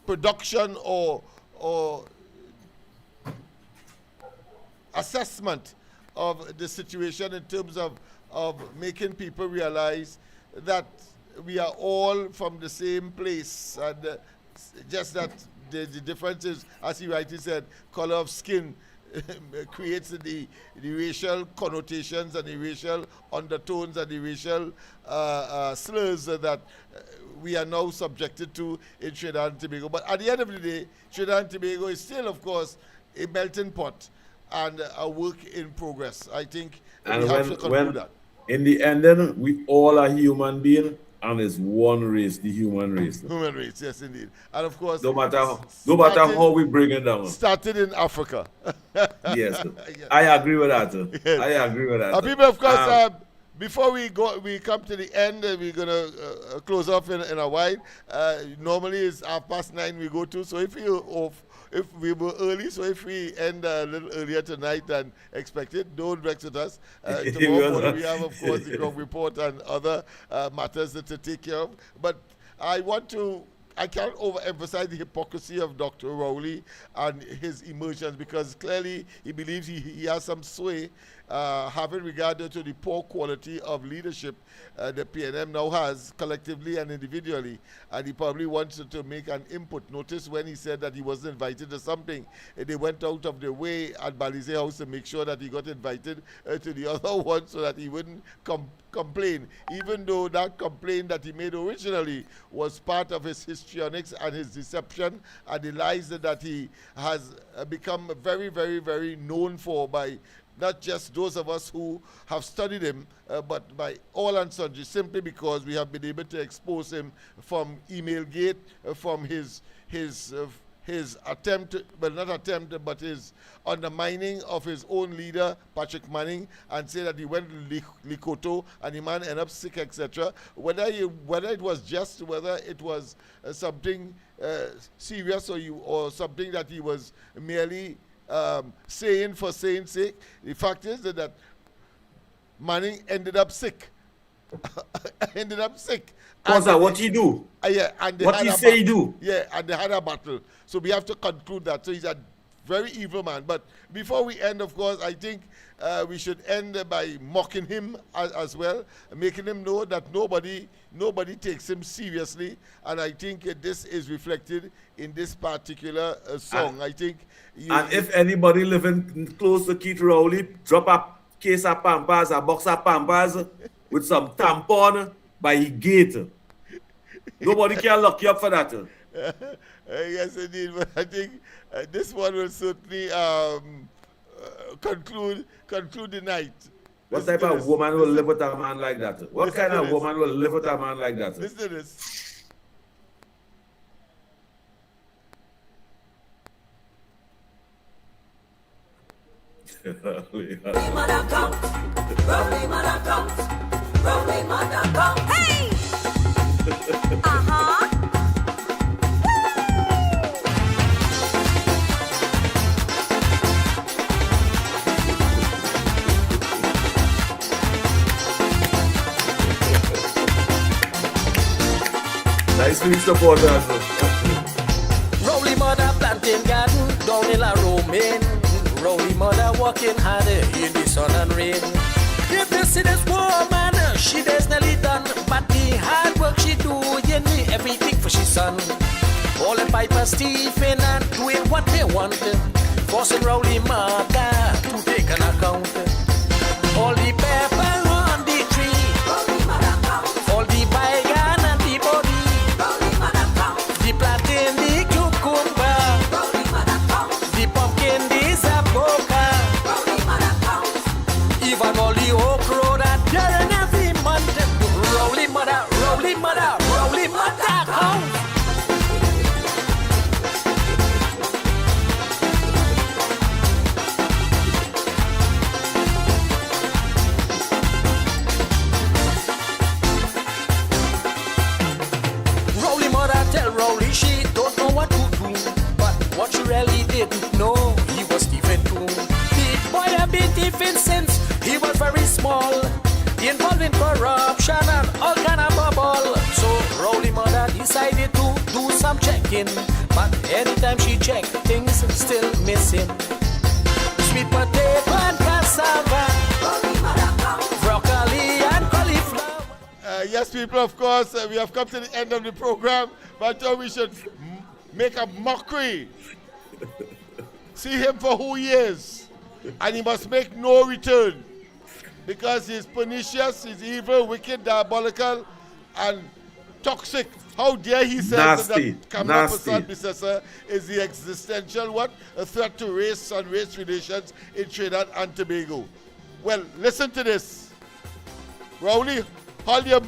production or assessment of the situation in terms of making people realize that we are all from the same place, and just that the difference is, as he rightly said, color of skin creates the racial connotations and the racial undertones and the racial slurs that we are now subjected to in Trinidad and Tobago. But at the end of the day, Trinidad and Tobago is still, of course, a melting pot and a work in progress. I think we have to conclude that. In the end, then, we all are human beings, and it's one race, the human race. Human race, yes, indeed. And of course, no matter how we bring it down. Started in Africa. Yes, I agree with that. Yes. I agree with that. People, of course, before we come to the end, we're going to close off in a while. Normally it's 9:30 we go to, so if we were early, so if we end a little earlier tonight than expected, don't vex with us. Tomorrow morning we have, of course, the ground report and other matters to take care of. But I can't overemphasize the hypocrisy of Dr. Rowley and his emotions, because clearly he believes he has some sway, having regard to the poor quality of leadership the PNM now has, collectively and individually, and he probably wants to make an input. Notice when he said that he wasn't invited to something, they went out of their way at Balize House to make sure that he got invited to the other one so that he wouldn't complain, even though that complaint that he made originally was part of his histrionics and his deception and the lies that he has become very, very, very known for by not just those of us who have studied him, but by all and sundry, simply because we have been able to expose him from email gate, from his attempt, well, not attempt, but his undermining of his own leader, Patrick Manning, and say that he went to Likoto and the man ended up sick, etc. Whether it was just, whether it was something serious or something that he was merely saying for saying sake, the fact is that Manning ended up sick. Because of what he do. Yeah, and what he say he do. Yeah, and they had a battle. So we have to conclude that. So he's a very evil man. But before we end, of course, I think we should end by mocking him as well, making him know that nobody takes him seriously. And I think this is reflected in this particular song. I think. If anybody living close to Keith Rowley, drop a case of Pampers, a box of Pampers with some tampon by his gate. Nobody can lock you up for that. Yes, indeed. But I think this one will certainly conclude the night. What type of woman will live with a man like that? What kind of woman will live with a man like that? Listen to this. Mother come, Rowley mother come, Rowley mother come. Hey! Uh-huh. Nice to support us. Rowley mother planting garden down in La Romaine. Rowley mother working harder in the sun and rain. If you see this woman, she is nearly done, but the hard work she doing everything for she son. All the pipers Stephen and doing what they want, forcing Rowley mother to take an account. All the pepper on the tree, all the bygone and the body, the plantain, the cucumber, the pumpkin, the sapoca, even all the okra that there in every month. Rowley mother, Rowley mother, Rowley mother come. Rowley mother tell Rowley she don't know what to do, but what she really didn't know, he was Stephen too. The boy had been Stephen since he was very small, involved in corruption and all kind of bubble. So Rowley mother decided to do some checking, but anytime she checked, things still missing. Sweet potato and cassava, broccoli and cauliflower. Yes, people, of course, we have come to the end of the program, but I thought we should make a mockery. See him for who he is, and he must make no return, because he's pernicious, he's evil, wicked, diabolical, and toxic. How dare he say Nasty, that Kamala nasty. Prasad Bissessa is the existential what? A threat to race and race relations in Trinidad and Tobago. Well, listen to this. Rowley, hold your...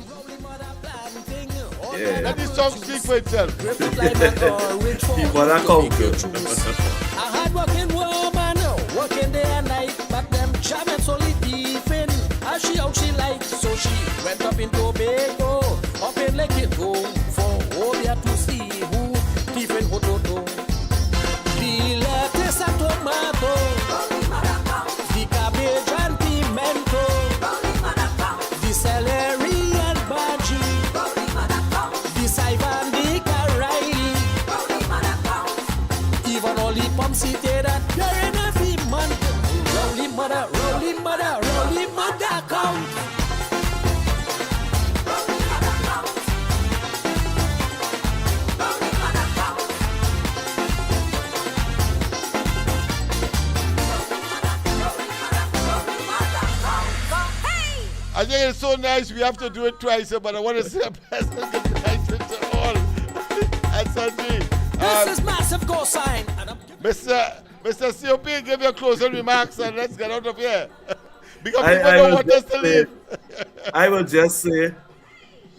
Yeah. Let the song speak for itself. The mother come. A hard-working woman, working day and night, but them jamming solely thieving. As she out she likes, so she went up in Tobago, up in Lake Edo, for Obia to see who thieving hototo. The lettuce and tomato, the cabbage and pimento, the celery and bhaji, the saivan, the karai, even all the pumpsy that they're in every month. Rowley mother, Rowley mother, Rowley mother count. I think it's so nice we have to do it twice, but I want to say a pleasant good night to all. And Sunday. This is massive go sign. Mr. COP, give your closing remarks and let's get out of here. Because I people don't will want us just to say- leave. I will just say,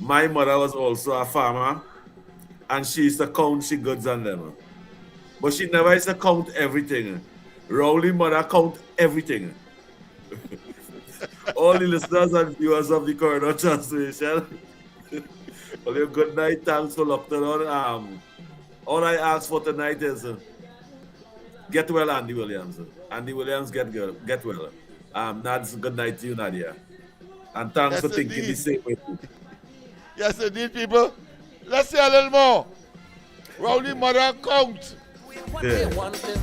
my mother was also a farmer, and she used to count she goods on them. But she never used to count everything. Rowley mother count everything. All the listeners and viewers of the Corridor Transmission, well, a good night. Thanks for locking on. All I ask for tonight is get well, Andy Williams. Andy Williams, get well. Nads, good night to you, Nadia. And thanks Yes, for thinking indeed. the same way. Yes, indeed, people. Let's say a little more. Rowley mother count. What they wanted,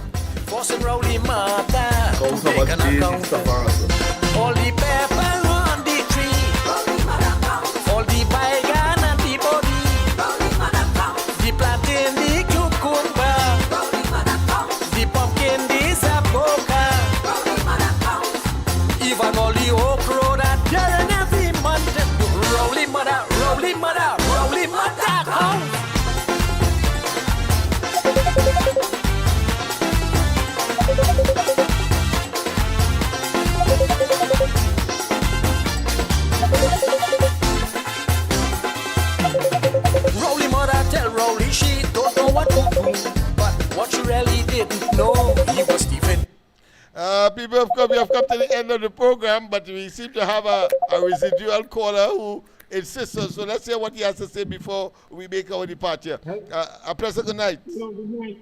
forcing Rowley mother Count to how take much an days account. is stuff on. All the pepper on the tree, all the bygone and the body, the plantain, the cucumber, the pumpkin, the sapoca, even all the okra that there in every month. Rowley mother, Rowley mother, Rowley mother count. People have come. We have come to the end of the program, but we seem to have a residual caller who insists on. So let's hear what he has to say before we make our departure. A pleasant good night. Hello, good night.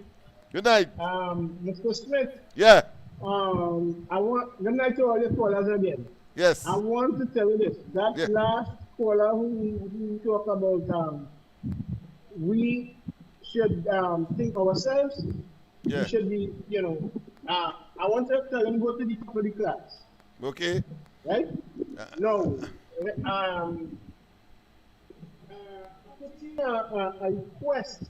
Good night. Mr. Smith. Yeah. I want good night to all your callers again. Yes. I want to tell you this. That last caller who talked about we should think ourselves. Yeah. We should be, I want to tell him go to the top of the class. Okay. Right? No. Putting a request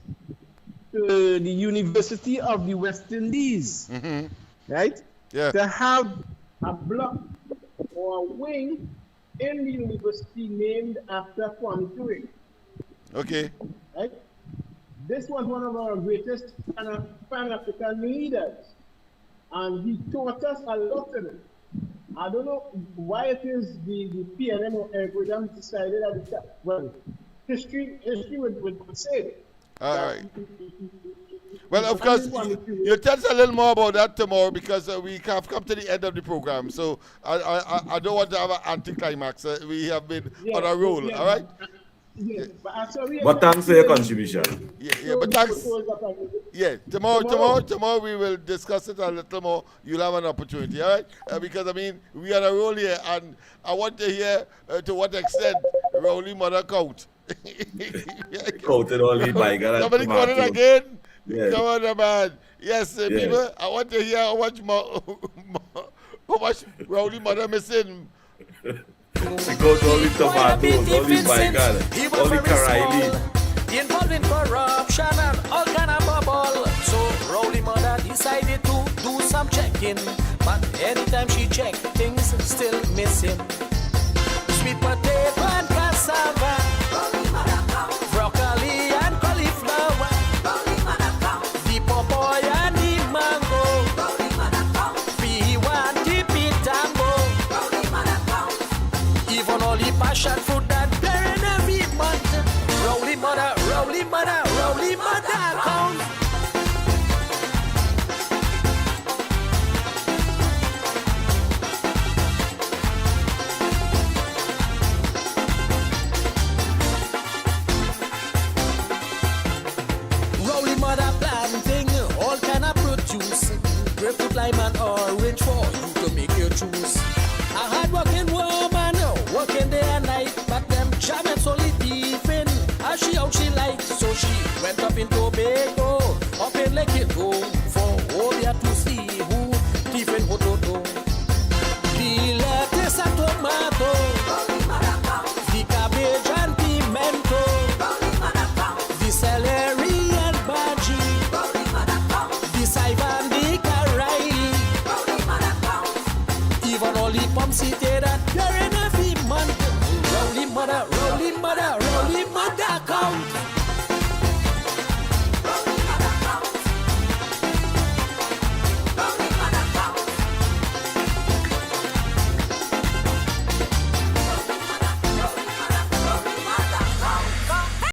to the University of the West Indies, right? Yeah. To have a block or a wing in the university named after Kwame Ture. Okay. Right? This was one of our greatest Pan-African leaders, and he taught us a lot in it. I don't know why it is the PNM or Ecuador decided at the time. Well, history would say it. All right. Well, of course, you'll tell us a little more about that tomorrow because we have come to the end of the program. So I don't want to have an anticlimax. We have been on a roll, all right? Yes, but thanks for your contribution. Yeah, but thanks. Yeah, tomorrow we will discuss it a little more. You'll have an opportunity, all right? Because, I mean, we are on a roll here, and I want to hear to what extent Rowley mother count. Counted only by God. Somebody call it again? Yeah. Come on, man. Yes, people, I want to hear how much Rowley mother missing. Because only tomatoes, only by God, only Karaili. Involved in corruption and all kind of bubble. So Rowley mother decided to do some checking. But anytime she checked, things still missing. Sweet potato and cassava, broccoli and cauliflower, the pawpaw and the mango, P1, the pitango, even all the passion fruit that bearing every month. Rowley mother, Rowley mother, Rowley mother count. Rowley mother planting all kind of produce, grapefruit, lime and orange for you to make your juice. A hard-working woman, working day and night, but them jamming solid thieving. As she out she liked, so she went up into